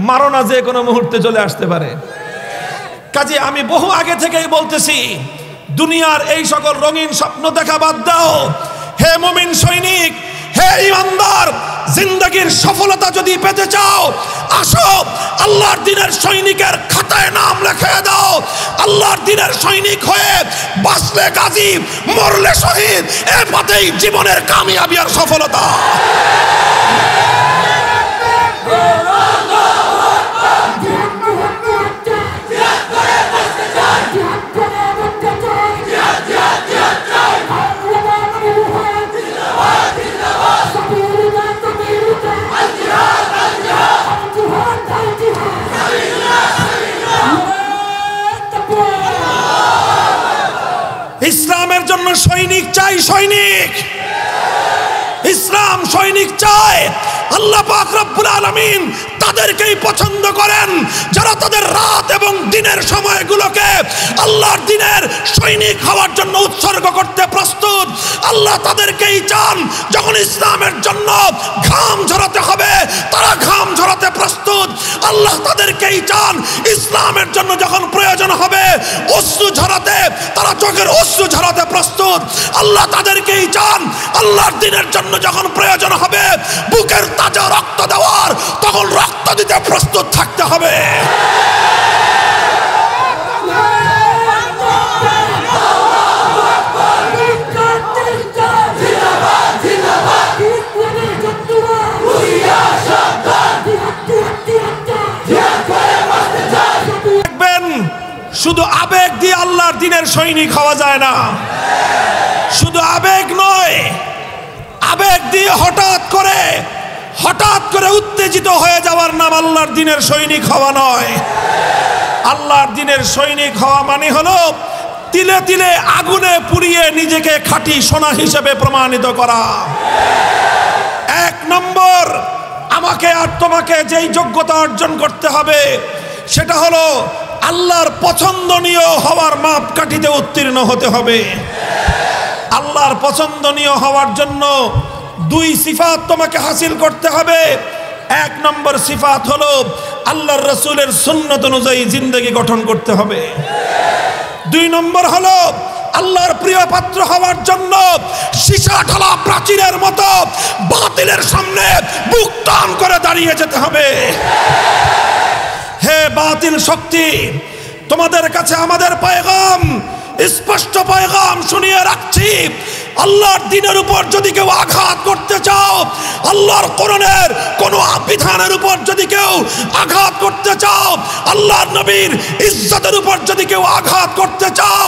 মারণা যে কোনো মুহূর্তে চলে আসতে পারে। কাজে আমি বহু আগে থেকেই বলতেছি, দুনিয়ার এই সকল রঙিন স্বপ্ন দেখা বাদ দাও। হে মুমিন সৈনিক, হে ইমানদার, জিন্দেগির সফলতা যদি পেতে চাও, আসো আল্লাহর দ্বীনের সৈনিকের খাতায় নাম লিখে দাও। আল্লাহর দ্বীনের সৈনিক হয়ে বাঁচলে গাজী, মরলে শহীদ, এ পথেই জীবনের কামিয়াবি আর সফলতা। ইসলামের জন্য সৈনিক চাই, সৈনিক। ইসলাম সৈনিক চায়। আল্লাহ পাক রব্বুল আলামিন তাদেরকেই পছন্দ করেন যারা তাদের রাত এবং দিনের সময়গুলোকে আল্লাহর দ্বীনের সৈনিক হওয়ার জন্য উৎসর্গ করতে প্রস্তুত। আল্লাহ তাদেরকেই চান যখন ইসলামের জন্য ঘাম ঝরাতে হবে তারা ঘাম ঝরাতে প্রস্তুত। আল্লাহ তাদেরকেই চান ইসলামের জন্য যখন প্রয়োজন হবে অশ্রু ঝরাতে তারা চোখের অশ্রু ঝরাতে প্রস্তুত। আল্লাহ তাদেরকেই চান আল্লাহর দ্বীনের জন্য যখন প্রয়োজন হবে বুকের তাজা রক্ত দেওয়ার তখন রক্ত দিতে প্রস্তুত থাকতে হবে। দেখবেন শুধু আবেগ দিয়ে আল্লাহর দ্বীনের সৈনিক হওয়া যায় না। শুধু আবেগ নয়, আবেগ দিয়ে হঠাৎ করে উত্তেজিত হয়ে যাওয়ার নাম আল্লাহর দ্বীনের সৈনিক হওয়া নয়। আল্লাহর দ্বীনের সৈনিক হওয়া মানে হলো তিলে তিলে আগুনে পুড়িয়ে নিজেকে খাঁটি সোনা হিসেবে প্রমাণিত করা। এক নম্বর, আমাকে আর তোমাকে যেই যোগ্যতা অর্জন করতে হবে সেটা হলো আল্লাহর পছন্দনীয় হওয়ার মাপকাঠিতে উত্তীর্ণ হতে হবে। আল্লাহর পছন্দনীয় হওয়ার জন্য দুই সিফাত তোমাকে হাসিল করতে হবে। এক নম্বর সিফাত হলো আল্লাহর রাসূলের সুন্নাত অনুযায়ী জিন্দেগি গঠন করতে হবে। দুই নম্বর হলো আল্লাহর প্রিয় পাত্র হওয়ার জন্য সীসা ঢালা প্রাচীরের মতো বাতিলের সামনে বুক টান করে দাঁড়িয়ে যেতে হবে। হে বাতিল শক্তি, তোমাদের কাছে আমাদের পয়গাম, স্পষ্ট পয়গাম শুনিয়ে রাখছি। আল্লাহর দ্বীনের উপর যদি কেউ আঘাত করতে চাও, আল্লাহর কোরআনের কোন বিধানের উপর যদি কেউ আঘাত করতে চাও, আল্লাহর নবীর ইজ্জতের উপর যদি কেউ আঘাত করতে চাও,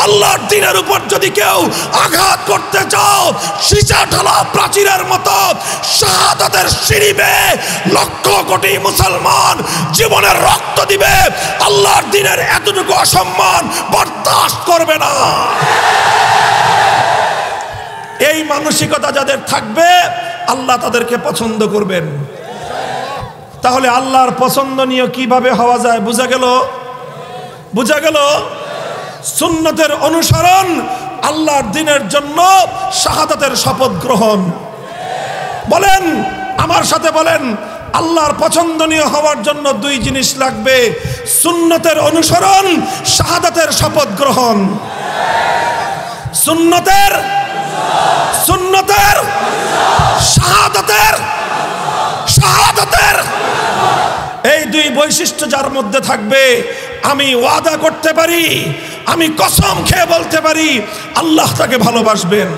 আল্লাহর দ্বীনের উপর যদি কেউ আঘাত করতে চাও, সীসা ঢালা প্রাচীরের মতো শাহাদাতের সিঁড়ি বেয়ে লক্ষ কোটি মুসলমান জীবনের রক্ত দিবে, আল্লাহর দ্বীনের এতটুকু অসম্মান বরদাস্ত করবে না। এই মানসিকতা যাদের থাকবে আল্লাহ তাদেরকে পছন্দ করবেন। তাহলে আল্লাহর পছন্দনীয় কিভাবে হওয়া যায় বোঝা গেল সুন্নতের অনুসরণ, আল্লাহর দ্বীনের জন্য শাহাদাতের শপথ গ্রহণ। বলেন, আমার সাথে বলেন, আল্লাহর পছন্দনীয় হওয়ার জন্য দুই জিনিস লাগবে, সুন্নতের অনুসরণ, শাহাদাতের শপথ গ্রহণ। সুন্নতের শাহাদাতের এই দুই বৈশিষ্ট্য যার মধ্যে থাকবে, আমি ওয়াদা করতে পারি, আমি কসম খেয়ে বলতে পারি, আল্লাহ তাকে ভালোবাসবেন।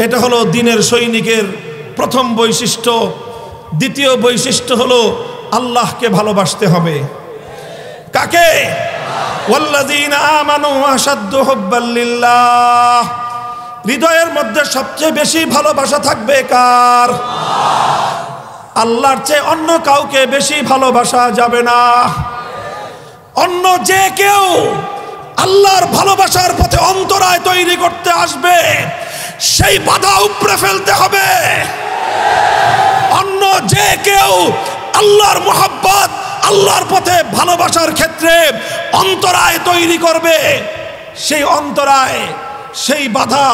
এটা হলো দ্বীনের সৈনিকের প্রথম বৈশিষ্ট্য। দ্বিতীয় বৈশিষ্ট্য হলো আল্লাহকে ভালোবাসতে হবে। কাকে? ওয়াল্লাযীনা আমানু আশাদ্দু হুব্বাল লিল্লাহ। হৃদয়ের মধ্যে সবচেয়ে বেশি ভালোবাসা থাকবে কার? আল্লাহর চেয়ে অন্য কাউকে বেশি ভালোবাসা যাবে না। অন্য যে কেউ আল্লাহর ভালোবাসার পথে অন্তরায় তৈরি করতে আসবে, সেই বাধা উপড়ে ফেলতে হবে। অন্য যে কেউ আল্লাহর মুহাব্বত, আল্লাহর পথে ভালোবাসার ক্ষেত্রে অন্তরায় তৈরি করবে, সেই অন্তরায়, সেই বাধা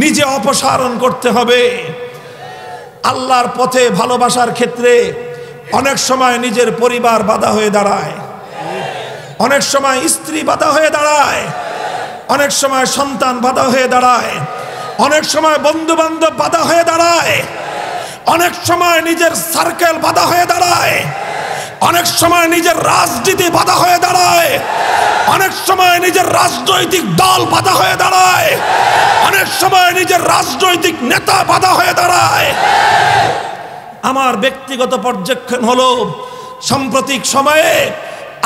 নিজে অপসারণ করতে হবে। আল্লাহর পথে ভালোবাসার ক্ষেত্রে অনেক সময় নিজের পরিবার বাধা হয়ে দাঁড়ায়, অনেক সময় স্ত্রী বাধা হয়ে দাঁড়ায়, অনেক সময় সন্তান বাধা হয়ে দাঁড়ায়, অনেক সময় বন্ধু বান্ধব বাধা হয়ে দাঁড়ায়, অনেক সময় নিজের সার্কেল বাধা হয়ে দাঁড়ায়, অনেক সময় নিজের রাজনীতি বাধা হয়ে দাঁড়ায়, অনেক সময় নিজের রাজনৈতিক দল বাধা হয়ে দাঁড়ায়, অনেক সময় নিজের রাজনৈতিক নেতা বাধা হয়ে দাঁড়ায়। আমার ব্যক্তিগত পর্যবেক্ষণ হলো, সাম্প্রতিক সময়ে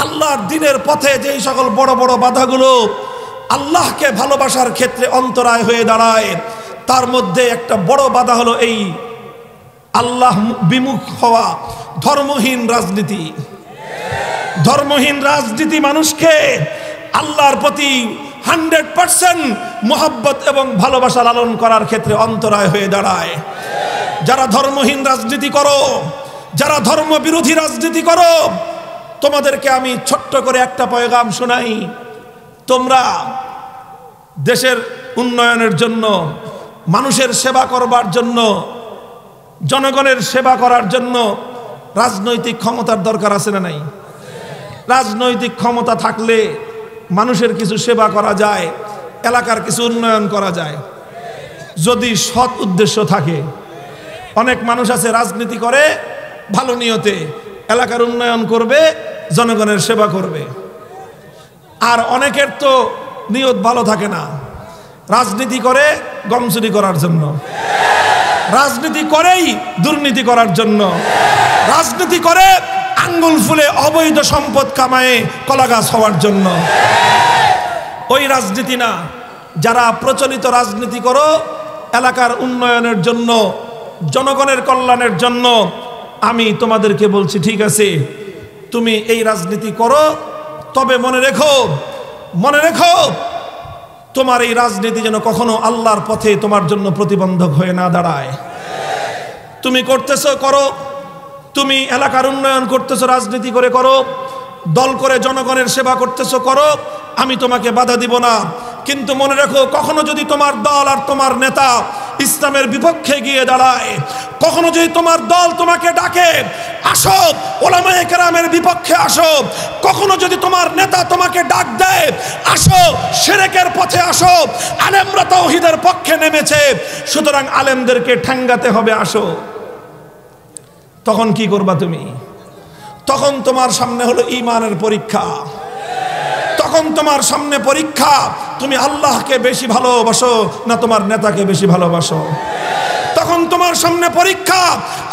আল্লাহর দ্বীনের পথে যেই সকল বড় বড় বাধাগুলো আল্লাহকে ভালোবাসার ক্ষেত্রে অন্তরায় হয়ে দাঁড়ায়, তার মধ্যে একটা বড় বাধা হলো এই আল্লাহ বিমুখ হওয়া ধর্মহীন রাজনীতি। ধর্মহীন রাজনীতি মানুষকে আল্লাহর প্রতি 100% মোহাব্বত এবং ভালোবাসা লালন করার ক্ষেত্রে অন্তরায় হয়ে দাঁড়ায়। যারা ধর্মহীন রাজনীতি করো, যারা ধর্ম বিরোধী রাজনীতি করো, তোমাদেরকে আমি ছোট্ট করে একটা পয়গাম শোনাই। তোমরা দেশের উন্নয়নের জন্য, মানুষের সেবা করবার জন্য, জনগণের সেবা করার জন্য রাজনৈতিক ক্ষমতার দরকার আছে না নাই? রাজনৈতিক ক্ষমতা থাকলে মানুষের কিছু সেবা করা যায়, এলাকার কিছু উন্নয়ন করা যায়, যদি সৎ উদ্দেশ্য থাকে। অনেক মানুষ আছে রাজনীতি করে ভালো নিয়তে, এলাকার উন্নয়ন করবে, জনগণের সেবা করবে। আর অনেকের তো নিয়ত ভালো থাকে না, রাজনীতি করে গম চুরি করার জন্য, রাজনীতি করেই দুর্নীতি করার জন্য, রাজনীতি করে আঙ্গুল ফুলে অবৈধ সম্পদ কামায়ে কলাগাছ হওয়ার জন্য। ওই রাজনীতি না, যারা প্রচলিত রাজনীতি করো এলাকার উন্নয়নের জন্য, জনগণের কল্যাণের জন্য, আমি তোমাদেরকে বলছি, ঠিক আছে, তুমি এই রাজনীতি করো, তবে মনে রেখো তোমার এই রাজনীতি যেন কখনো আল্লাহর পথে তোমার জন্য প্রতিবন্ধক হয়ে না দাঁড়ায়। তুমি করতেছো করো, তুমি এলাকার উন্নয়ন করতেছো রাজনীতি করে করো, দল করে জনগণের সেবা করতেছো করো, আমি তোমাকে বাধা দিব না। কিন্তু মনে রেখো, কখনো যদি তোমার দল আর তোমার নেতা ইসলামের বিপক্ষে গিয়ে দাঁড়ায়, কখনো যদি তোমার দল তোমাকে ডাকে আসো ওলামায়ে কেরামের বিপক্ষে আসো, কখনো যদি তোমার নেতা তোমাকে ডাক দেয় আসো শিরকের পথে আসো, আলেমরা তাওহীদের পক্ষে নেমেছে, সুতরাং আলেমদেরকে ঠ্যাঙ্গাতে হবে আসো, তখন কি করবা তুমি? তখন তোমার সামনে হলো ঈমানের পরীক্ষা, তখন তোমার সামনে পরীক্ষা, তুমি আল্লাহকে বেশি ভালোবাসো না তোমার নেতাকে বেশি ভালোবাসো। তখন তোমার সামনে পরীক্ষা,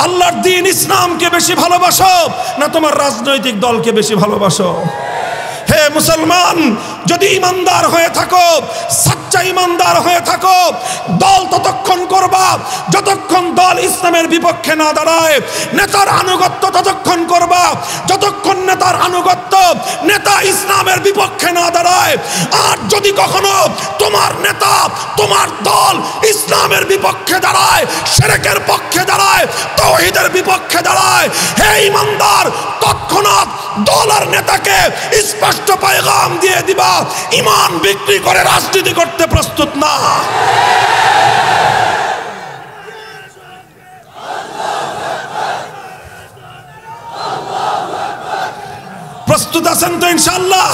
আল্লাহর দ্বীন ইসলামকে বেশি ভালোবাসো না তোমার রাজনৈতিক দলকে বেশি ভালোবাসো। হে মুসলমান, যদি ইমানদার হয়ে থাকো, সচ্চা ইমানদার হয়ে থাকো, দল ততক্ষণ করবা যতক্ষণ দল ইসলামের বিপক্ষে না দাঁড়ায়। নেতার আনুগত্য ততক্ষণ করবা যতক্ষণ নেতার আনুগত্য নেতা ইসলামের বিপক্ষে না দাঁড়ায়। আর যদি কখনো তোমার নেতা, তোমার দল ইসলামের বিপক্ষে দাঁড়ায়, শিরকের পক্ষে দাঁড়ায়, তাওহীদের বিপক্ষে দাঁড়ায়, হে ইমানদার, তৎক্ষণাৎ দল আর নেতাকে স্পষ্ট পয়গাম দিয়ে দিবা, ঈমান বিক্রি করে রাজনীতি করতে প্রস্তুত না। প্রস্তুত আছেন তো ইনশাআল্লাহ?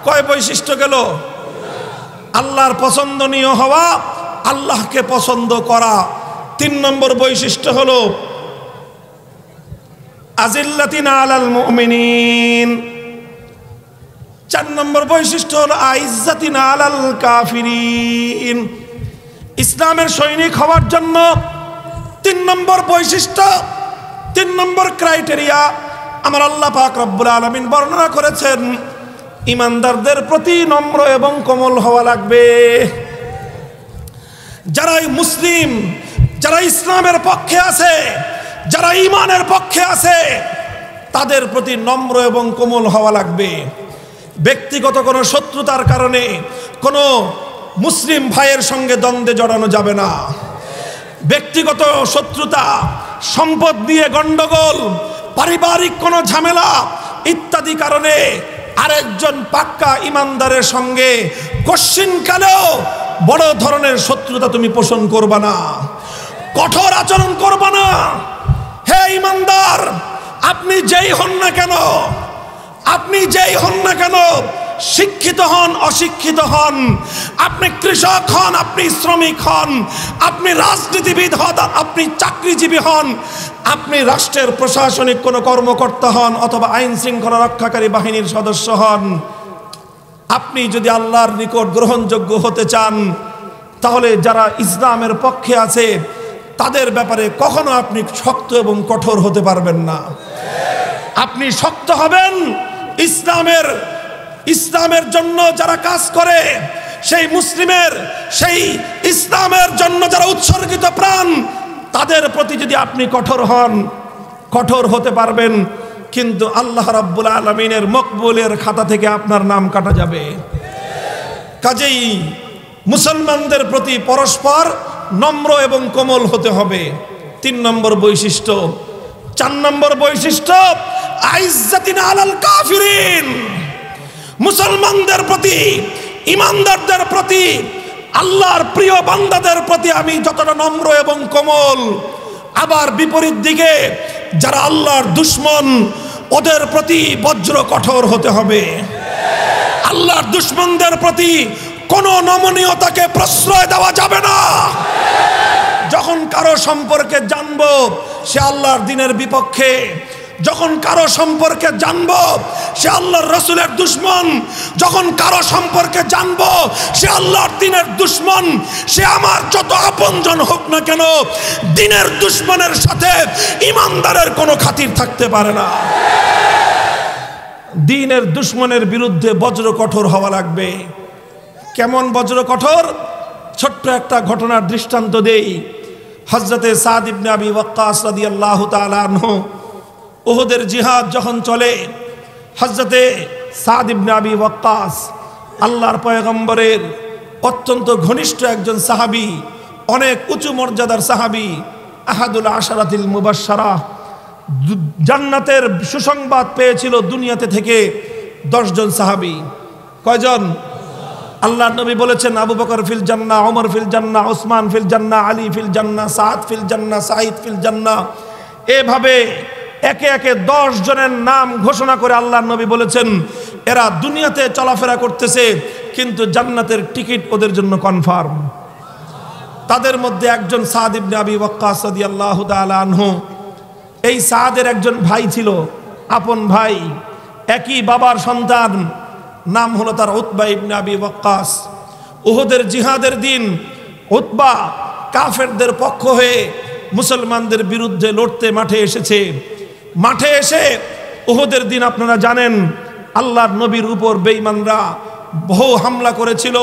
কয় বৈশিষ্ট্য গেল? আল্লাহর পছন্দনীয় হওয়া, আল্লাহকে পছন্দ করা। 3 নম্বর বৈশিষ্ট্য হলো আজিল্লাতিনা আলাল মুমিনিন। 4 নম্বর বৈশিষ্ট্য হলো আইজ্জাতিনা আলাল কাফিরিন। ইসলামের সৈনিক হওয়ার জন্য 3 নম্বর বৈশিষ্ট্য, 3 নম্বর ক্রাইটেরিয়া আমার আল্লাহ পাক রব্বুল আলামিন বর্ণনা করেছেন। ইমানদারদের প্রতি নম্র এবং কোমল হওয়া লাগবে। যারা মুসলিম, যারা ইসলামের পক্ষে আছে, যারা ঈমানের পক্ষে আছে, তাদের প্রতি নম্র এবং কোমল হওয়া লাগবে। ব্যক্তিগত কোনো শত্রুতার কারণে কোনো মুসলিম ভাইয়ের সঙ্গে দ্বন্দ্বে জড়ানো যাবে না। ব্যক্তিগত শত্রুতা, সম্পদ নিয়ে গন্ডগোল, পারিবারিক কোনো ঝামেলা ইত্যাদি কারণে আরেকজন পাক্কা ইমানদারের সঙ্গে কশ্চিনকালেও বড় ধরনের শত্রুতা তুমি পোষণ করবা না, কঠোর আচরণ করবা না। হে ইমানদার, আপনি যেই হন না কেন, আপনি যেই হন না কেন, শিক্ষিত হন, অশিক্ষিত হন, আপনি কৃষক হন, আপনি শ্রমিক হন, আপনি রাজনীতিবিদ হন, আপনি চাকরিজীবী হন, আপনি রাষ্ট্রের প্রশাসনিক কোনো কর্মকর্তা হন অথবা আইন শৃঙ্খলা রক্ষাকারী বাহিনীর সদস্য হন, আপনি যদি আল্লাহর নিকট গ্রহণযোগ্য হতে চান, তাহলে যারা ইসলামের পক্ষে আছে তাদের ব্যাপারে কখনো আপনি শক্ত এবং কঠোর হতে পারবেন না। আপনি শক্ত হবেন ইসলামের জন্য যারা কাজ করে, সেই মুসলিমের, সেই ইসলামের জন্য যারা উৎসর্গিত প্রাণ, তাদের প্রতি যদি আপনি কঠোর হন, কঠোর হতে পারবেন, কিন্তু আল্লাহ রাব্বুল আলামিনের মকবুলের খাতা থেকে আপনার নাম কাটা যাবে। কাজেই মুসলমানদের প্রতি পরস্পর নম্র এবং কোমল হতে হবে। 3 নম্বর বৈশিষ্ট্য। 4 নম্বর বৈশিষ্ট্য আইজ্জাতিনা আলাল কাফিরিন। মুসলমানদের প্রতি, ইমানদারদের প্রতি, আল্লাহর প্রিয় বান্দাদের প্রতি আমি যতটা নম্র এবং কোমল, আবার বিপরীত দিকে যারা আল্লাহর দুশমন, ওদের প্রতি বজ্র কঠোর হতে হবে। আল্লাহর দুশমনদের প্রতি কোনো নমনীয়তাকে প্রশ্রয় দেওয়া যাবে না। যখন কারো সম্পর্কে জানবো সে আল্লাহর দ্বীনের বিপক্ষে, যখন কারো সম্পর্কে জানবো সে আল্লাহর রাসূলের দুশমন, যখন কারো সম্পর্কে জানবো সে আল্লাহর দ্বীনের দুশমন, সে আমার যত আপনজন হোক না কেন, দ্বীনের দুশমনের সাথে ইমানদারের কোনো খাতির থাকতে পারে না। দ্বীনের দুশমনের বিরুদ্ধে বজ্র কঠোর হওয়া লাগবে। কেমন বজ্র কঠোর? ছোট্ট একটা ঘটনার দৃষ্টান্ত দেই। হযরতে সাদ ইবনে আবি ওয়াক্কাস রাদিয়াল্লাহু তাআলা আনহু, উহুদের জিহাদ যখন চলে, হযরতে সাদ ইবনে আবি ওয়াক্কাস আল্লাহর পয়গম্বরের অত্যন্ত ঘনিষ্ঠ একজন সাহাবী, অনেক উঁচু মর্যাদার সাহাবী, আহাদুল আশারাতিল মুবাশশারা, জান্নাতের সুসংবাদ পেয়েছিল দুনিয়াতে থেকে 10 জন সাহাবী। কয়জন? আল্লাহর নবী বলেছেন আবু বকর ফিল জান্নাহ, ওমর ফিল জান্নাহ, ওসমান ফিল জান্নাহ, আলী ফিল জান্নাহ, সাদ ফিল জান্নাহ, সাঈদ ফিল জান্নাহ। এভাবে একে একে 10 জনের নাম ঘোষণা করে আল্লাহর নবী বলেছেন এরা দুনিয়াতে চলাফেরা করতেছে কিন্তু জান্নাতের টিকিট ওদের জন্য কনফার্ম। তাদের মধ্যে একজন সাদ ইবনে আবি ওয়াক্কাস রাদিয়াল্লাহু তাআলা আনহু। এই সাদের একজন ভাই ছিল, আপন ভাই। একই বাবার সন্তান, নাম হলো তার উতবা ইবনে আবি ওয়াক্কাস। উহুদের জিহাদের দিন উতবা কাফেরদের পক্ষ হয়ে মুসলমানদের বিরুদ্ধে লড়তে মাঠে এসেছে। মাঠে এসে উহুদের দিন আপনারা জানেন আল্লাহর নবীর উপর বেঈমানরা বহু হামলা করেছিল।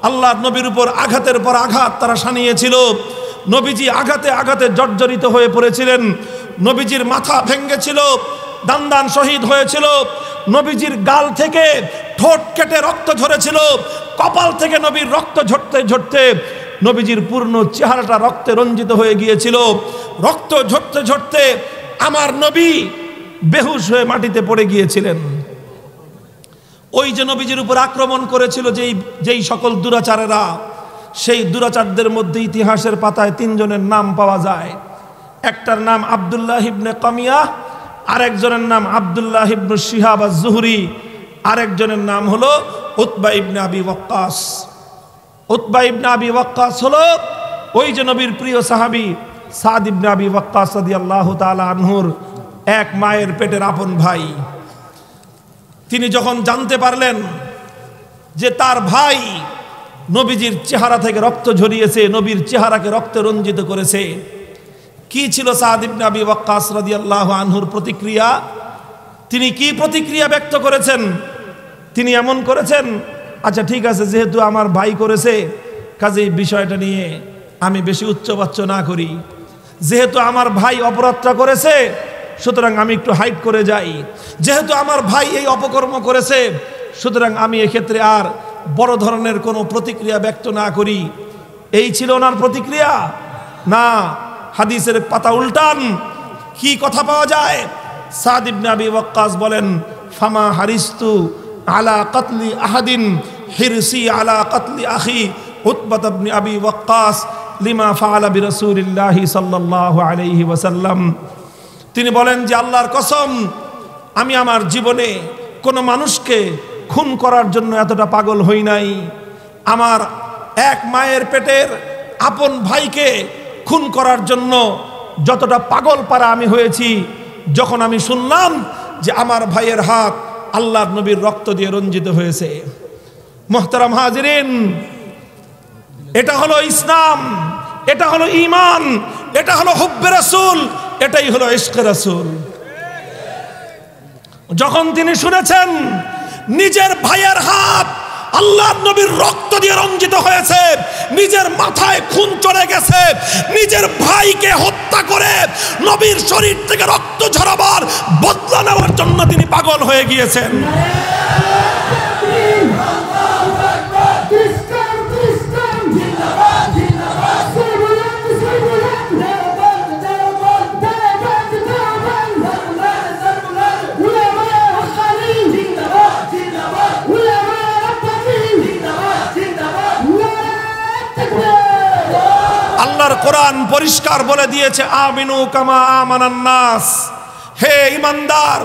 আল্লাহর নবীর উপর আঘাতের পর আঘাত তারা শানিয়েছিল। নবীজি আঘাতে আঘাতে জর্জরিত হয়ে পড়েছিলেন। নবীজির মাথা ভেঙেছিল, দান শহীদ হয়েছিল। নবীজির গাল থেকে ঠোঁট কেটে রক্ত ঝরেছিল। কপাল থেকে নবীর রক্ত ঝরতে ঝরতে নবীজির পূর্ণ চেহারাটা রক্তে রঞ্জিত হয়ে গিয়েছিল। রক্ত ঝরতে ঝরতে আমার নবী বেহুশ হয়ে মাটিতে পড়ে গিয়েছিলেন। ওই যে নবীজির উপর আক্রমণ করেছিল যেই সকল দুরাচারেরা, সেই দুরাচারদের মধ্যে ইতিহাসের পাতায় 3 জনের নাম পাওয়া যায়। একটার নাম আব্দুল্লাহ ইবনে কামিয়া, আরেকজনের নাম আব্দুল্লাহ ইবনে শিহাব আজ-জুহরি, আরেকজনের নাম হলো উতবা ইবনে আবি ওয়াক্কাস। উতবা ইবনে আবি ওয়াক্কাস হলো ওই যে নবীর প্রিয় সাহাবী সাদ ইবনে আবি ওয়াক্কাস রাদিয়াল্লাহু তাআলা আনহুর এক মায়ের পেটের আপন ভাই। তিনি যখন জানতে পারলেন যে তার ভাই নবীজির চেহারা থেকে রক্ত ঝরিয়েছে, নবীর চেহারাকে রক্তে রঞ্জিত করেছে, কি ছিল সাদ ইবনে আবি ওয়াক্কাস রাদিয়াল্লাহু আনহুর প্রতিক্রিয়া? তিনি কি প্রতিক্রিয়া ব্যক্ত করেছেন? তিনি এমন করেছেন, আচ্ছা ঠিক আছে, যেহেতু আমার ভাই করেছে কাজেই বিষয়টা নিয়ে আমি বেশি উচ্চবাচ্য না করি। যেহেতু আমার ভাই অপরাধটা করেছে সুতরাং আমি একটু হাইড করে যাই। যেহেতু আমার ভাই এই অপকর্ম করেছে সুতরাং আমি এক্ষেত্রে আর বড় ধরনের কোনো প্রতিক্রিয়া ব্যক্ত না করি। এই ছিল ওনার প্রতিক্রিয়া? না, হাদিসের পাতা উল্টান, কি কথা পাওয়া যায়? সাদ ইবনে আবি ওয়াক্কাস বলেন, ফামা হারিস্তু আলা কাতলি আহাদিন হিরসি আলা কাতলি আখি উতবা ইবনে আবি ওয়াক্কাস লিমা ফাআলা বিরাসূলিল্লাহি সাল্লাল্লাহু আলাইহি ওয়াসাল্লাম। তিনি বলেন যে আল্লাহর কসম, আমি আমার জীবনে কোনো মানুষকে খুন করার জন্য এতটা পাগল হই নাই। আমার এক মায়ের পেটের আপন ভাইকে খুন করার জন্য যতটা পাগল পারা আমি হয়েছি যখন আমি শুনলাম যে আমার ভাইয়ের হাত আল্লাহর নবীর রক্ত দিয়ে রঞ্জিত হয়েছে। মুহতারাম হাজিরিন, এটা হলো ইসলাম, এটা হলো ঈমান, এটা হলো হুব্বে রাসূল, এটাই হলো ইশকে রাসূল। যখন তিনি শুনেছেন নিজের ভাইয়ের হাত আল্লাহর নবীর রক্ত দিয়ে রঞ্জিত হয়েছে, নিজের মাথায় খুন চলে গেছে, নিজের ভাইকে হত্যা করে নবীর শরীর থেকে রক্ত ঝরাবার বদলা নেওয়ার জন্য তিনি পাগল হয়ে গিয়েছেন। আল্লাহর কোরআন পরিষ্কার বলে দিয়েছে, আমিনু কামা আমানান নাস। হে ঈমানদার,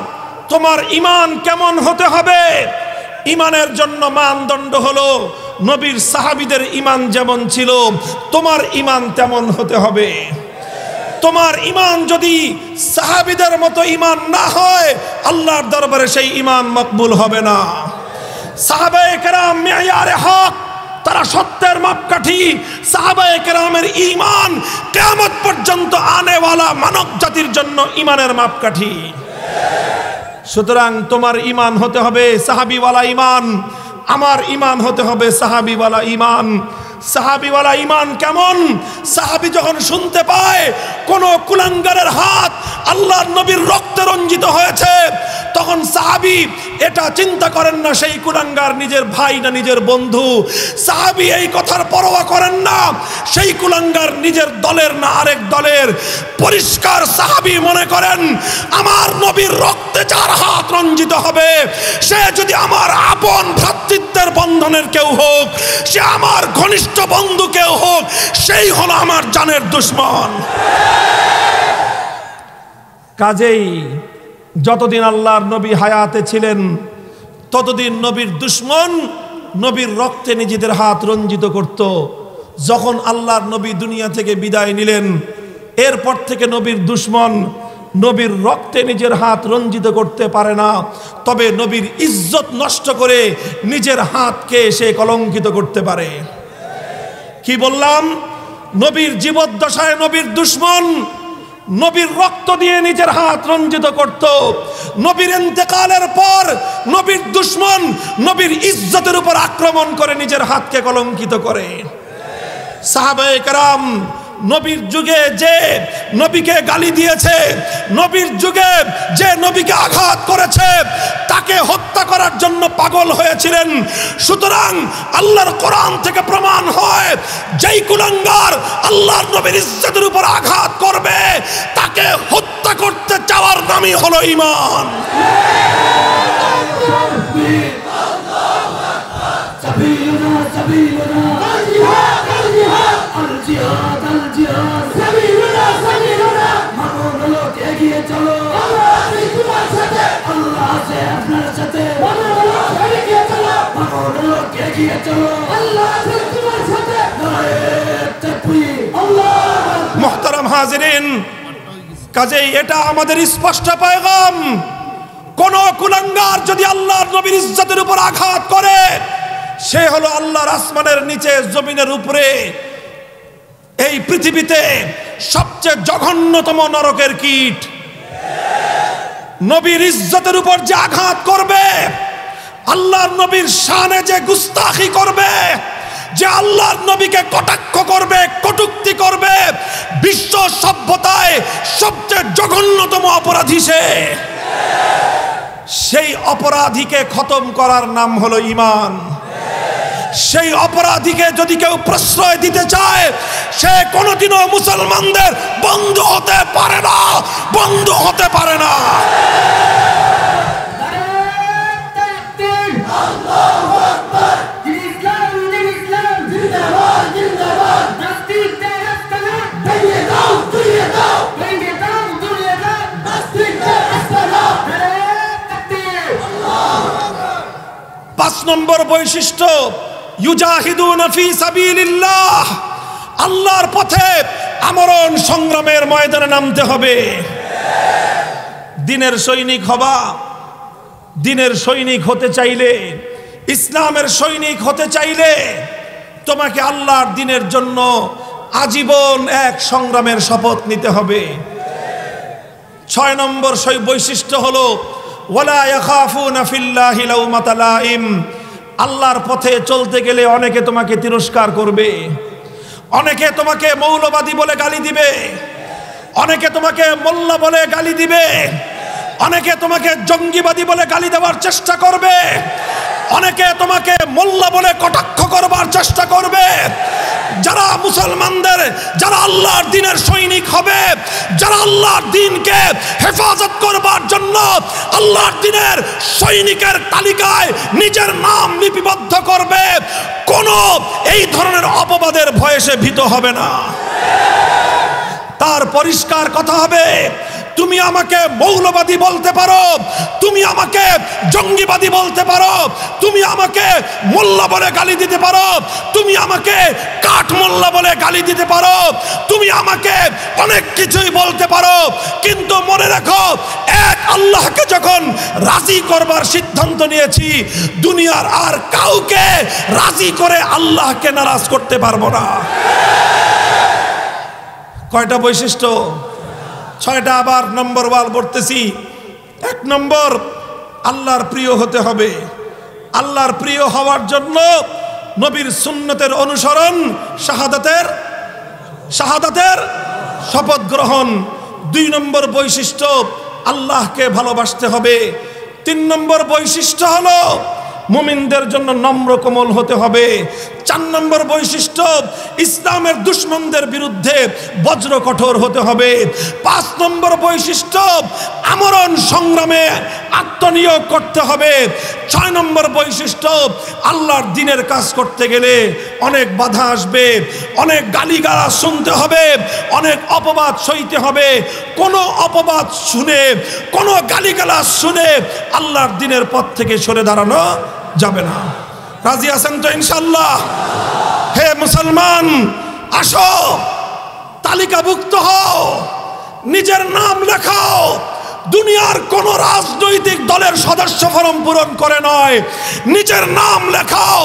তোমার ঈমান কেমন হতে হবে? ঈমানের জন্য মানদণ্ড হলো নবীর সাহাবীদের ঈমান যেমন ছিল তোমার ঈমান তেমন হতে হবে। তোমার ঈমান যদি সাহাবীদের মতো ঈমান না হয় আল্লাহর দরবারে সেই ঈমান মকবুল হবে না। সাহাবায়ে কেরাম মেয়ারে হক, তারা সত্যের মাপকাঠি। সাহাবায়ে কেরামের ঈমান কিয়ামত পর্যন্ত আনেওয়ালা মানব জাতির জন্য ঈমানের মাপকাঠি। সুতরাং তোমার ঈমান হতে হবে সাহাবীওয়ালা ঈমান, আমার ঈমান হতে হবে সাহাবীওয়ালা ঈমান। সাহাবীওয়ালা ঈমান কেমন? সাহাবী যখন শুনতে পায় কোন কুলাঙ্গারের হাত আল্লাহর নবীর রক্তে রঞ্জিত হয়েছে তখন সাহাবী এটা চিন্তা করেন না সেই কুলাঙ্গার নিজের ভাই না নিজের বন্ধু। সাহাবী এই কথার পরোয়া করেন না সেই কুলাঙ্গার নিজের দলের না আরেক দলের। পরিষ্কার সাহাবী মনে করেন আমার নবীর রক্তে যার হাত রঞ্জিত হবে সে যদি আমার আপন ভ্রাতৃত্বের বন্ধনের কেউ হোক, সে আমার ঘনিষ্ঠ বন্ধু কেউ হোক, সেই হলো আমার জানের দুশমন। কাজেই যতদিন আল্লাহর নবী হায়াতে ছিলেন ততদিন নবীর দুশমন নবীর রক্তে নিজেদের হাত রঞ্জিত করত। যখন আল্লাহর নবী দুনিয়া থেকে বিদায় নিলেন এরপর থেকে নবীর দুশমন নবীর রক্তে নিজের হাত রঞ্জিত করতে পারে না, তবে নবীর ইজ্জত নষ্ট করে নিজের হাতকে সে কলঙ্কিত করতে পারে। কি বললাম? নবীর জীবদ্দশায় নবীর দুশমন নবীর রক্ত দিয়ে নিজের হাত রঞ্জিত করত, নবীর ইন্তেকালের পর নবীর দুশমন নবীর ইজ্জতের উপর আক্রমণ করে নিজের হাতকে কলঙ্কিত করে। সাহাবায়ে কেরাম নবীর যুগে যে নবীকে গালি দিয়েছে, নবীর যুগে যে নবীকে আঘাত করেছে, তাকে হত্যা করার জন্য পাগল হয়েছিলেন। সুতরাং আল্লাহর কোরআন থেকে প্রমাণ হয়, যেই কুলাঙ্গার আল্লাহর নবীর ইজ্জতের উপর আঘাত করবে, তাকে হত্যা করতে চাওয়ার নামই হলো ঈমান। মুহতারাম হাজিরিন, কাজেই এটা আমাদের স্পষ্ট পয়গাম, কোন কুলাঙ্গার যদি আল্লাহর নবীর ইজ্জতের উপর আঘাত করে, সে হলো আল্লাহর আসমানের নিচে জমিনের উপরে এই পৃথিবীতে সবচেয়ে জঘন্যতম নরকের কীট। নবীর ইজ্জতের উপর যে আঘাত করবে, আল্লাহর নবীর শানে যে গুস্তাখি করবে, যে আল্লাহর নবীকে কটাক্ষ করবে, কটূক্তি করবে, বিশ্ব সভ্যতায় সবচেয়ে জঘন্যতম অপরাধী সে। সেই অপরাধীকে খতম করার নাম হলো ঈমান। সেই অপরাধীকে যদি কেউ প্রশ্রয় দিতে চায়, সে কোনোদিনও মুসলমানদের বন্ধু হতে পারে না, বন্ধু হতে পারে না। পাঁচ নম্বর বৈশিষ্ট্য, ইউজাহিদুনা ফি সাবিলিল্লাহ, আল্লাহর পথে আমরণ সংগ্রামের ময়দানে নামতে হবে। দিনের সৈনিক হবা, দিনের সৈনিক হতে চাইলে, ইসলামের সৈনিক হতে চাইলে তোমাকে আল্লাহর দিনের জন্য আজীবন এক সংগ্রামের শপথ নিতে হবে। 6 নম্বর বৈশিষ্ট্য হলো ওয়ালা ইয়াখাফুনা ফিল্লাহি লাউমাতা লাইম, আল্লাহর পথে চলতে গেলে অনেকে তোমাকে তিরস্কার করবে, অনেকে তোমাকে মৌলবাদী বলে গালি দিবে, অনেকে তোমাকে মোল্লা বলে গালি দিবে, অনেকে তোমাকে জঙ্গিবাদী বলে গালি দেওয়ার চেষ্টা করবে, অনেকে তোমাকে মোল্লা বলে কটাক্ষ করবার চেষ্টা করবে। যারা মুসলমানদের, যারা আল্লাহর দ্বীনের সৈনিক হবে, যারা আল্লাহর দ্বীনকে হেফাজত করবার জন্য আল্লাহর দ্বীনের সৈনিকের তালিকায় নিজের নাম লিপিবদ্ধ করবে, কোনো এই ধরনের অপবাদের ভয়ে সে ভীত হবে না। তার পরিষ্কার কথা হবে, তুমি আমাকে মৌলবাদী বলতে পারো, তুমি আমাকে জঙ্গিবাদী বলতে পারো, তুমি আমাকে মোল্লা বলে গালি দিতে পারো, তুমি আমাকে কাঠ মোল্লা বলে গালি দিতে পারো, তুমি আমাকে অনেক কিছুই বলতে পারো, কিন্তু মনে রাখো, এক আল্লাহকে যখন রাজি করবার সিদ্ধান্ত নিয়েছি, দুনিয়ার আর কাউকে রাজি করে আল্লাহকে নারাজ করতে পারবো না। কয়টা বৈশিষ্ট্য? 6টা। আবার নম্বর ওয়াল বলতেছি। 1 নম্বর, আল্লাহর প্রিয় হতে হবে। আল্লাহর প্রিয় হওয়ার জন্য নবীর সুন্নতের অনুসরণ, শাহাদাতের শপথ গ্রহণ। 2 নম্বর বৈশিষ্ট্য, আল্লাহকে ভালোবাসতে হবে। 3 নম্বর বৈশিষ্ট্য হলো মুমিনদের জন্য নম্র কোমল হতে হবে। 4 নম্বর বৈশিষ্ট্য, ইসলামের দুশমনদের বিরুদ্ধে বজ্র কঠোর হতে হবে। 5 নম্বর বৈশিষ্ট্য, আমরণ সংগ্রামে আত্মনিয়োগ করতে হবে। 6 নম্বর বৈশিষ্ট্য, আল্লাহর দ্বীনের কাজ করতে গেলে অনেক বাধা আসবে, অনেক গালিগালাজ শুনতে হবে, অনেক অপবাদ সইতে হবে। কোনো অপবাদ শুনে, কোনো গালিগালাজ শুনে আল্লাহর দ্বীনের পথ থেকে সরে দাঁড়ানো যাবে না। রাজি আছেন তো ইনশাআল্লাহ? হে মুসলমান, আসো, তালিকাভুক্ত হও, নিজের নাম লেখাও। দুনিয়ার কোন রাজনৈতিক দলের সদস্য ফরম পূরণ করে নয়, নিজের নাম লেখাও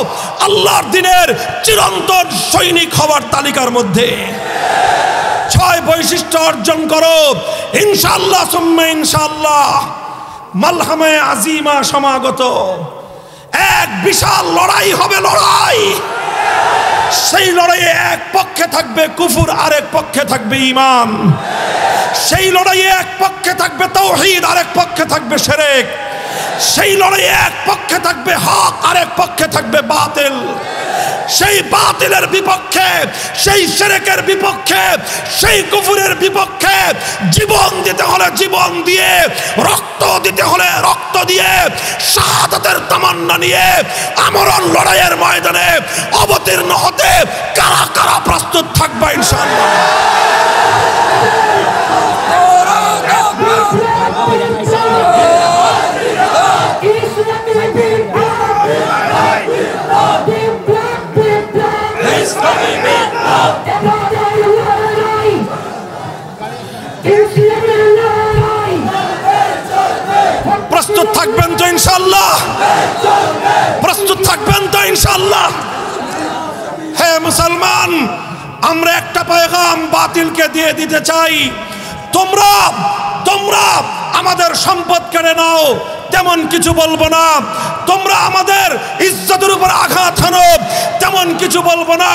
আল্লাহর দিনের চিরন্তন সৈনিক হওয়ার তালিকার মধ্যে। 6 বৈশিষ্ট্য অর্জন করো, ইনশাআল্লাহ সুম্মা ইনশাআল্লাহ মালহামে আজিমা সমাগত। এক বিশাল লড়াই হবে, লড়াই। সেই লড়াইয়ে এক পক্ষে থাকবে কুফর, আরেক পক্ষে থাকবে ঈমান। সেই লড়াইয়ে এক পক্ষে থাকবে তাওহীদ, আরেক পক্ষে থাকবে শিরক। সেই লড়াইয়ে এক পক্ষে থাকবে হক, আরেক পক্ষে থাকবে বাতিল। সেই বাতিলের বিপক্ষে, সেই শিরকের বিপক্ষে, সেই কুফরের বিপক্ষে জীবন দিতে হলে জীবন দিয়ে, রক্ত দিতে হলে রক্ত দিয়ে, শাহাদাতের তামান্না নিয়ে আমরণ লড়াইয়ের ময়দানে অবতীর্ণ হতে কারা কারা প্রস্তুত থাকবে ইনশাআল্লাহ? প্রস্তুত থাকবেন তো ইনশাআল্লাহ? প্রস্তুত থাকবেন তো ইনশাআল্লাহ? হে মুসলমান, আমরা একটা পয়গাম বাতিলকে দিয়ে দিতে চাই। তোমরা আমাদের সম্পদ কেড়ে নাও, তেমন কিছু বলবো না। তোমরা আমাদের ইজ্জতের উপর আঘাত হানো, তেমন কিছু বলবো না।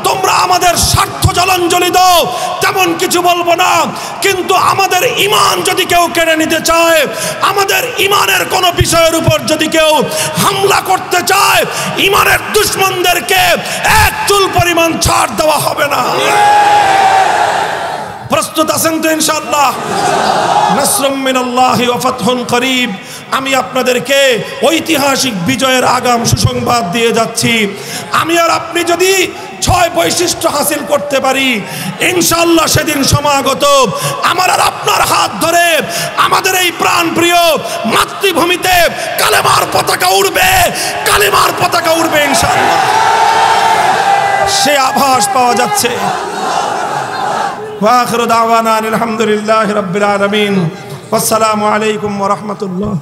তোমরা আমাদের স্বার্থ জলাঞ্জলি দাও, তেমন কিছু বলবো না। কিন্তু আমাদের ঈমান যদি কেউ কেড়ে নিতে চায়, আমাদের ঈমানের কোনো বিষয়ের উপর যদি কেউ হামলা করতে চায়, ঈমানের দুশমনদেরকে এক চুল পরিমাণ ছাড় দেওয়া হবে না। প্রস্তুত আছেন তো ইনশাআল্লাহ? নাসরুম মিনাল্লাহি ওয়া ফাতহুন করিব। আমি আপনাদেরকে ঐতিহাসিক বিজয়ের আগাম সুসংবাদ দিয়ে যাচ্ছি। আমি আর আপনি যদি 6 বৈশিষ্ট্য হাসিল করতে পারি, ইনশাআল্লাহ সেদিন সমাগত। আমার আর আপনার হাত ধরে আমাদের এই প্রাণপ্রিয় মাতৃভূমিতে কালেমার পতাকা উড়বে, কালেমার পতাকা উড়বে ইনশাআল্লাহ। সে আভাস পাওয়া যাচ্ছে। وآخر دعوانا الحمد لله رب العالمين والسلام عليكم ورحمة الله।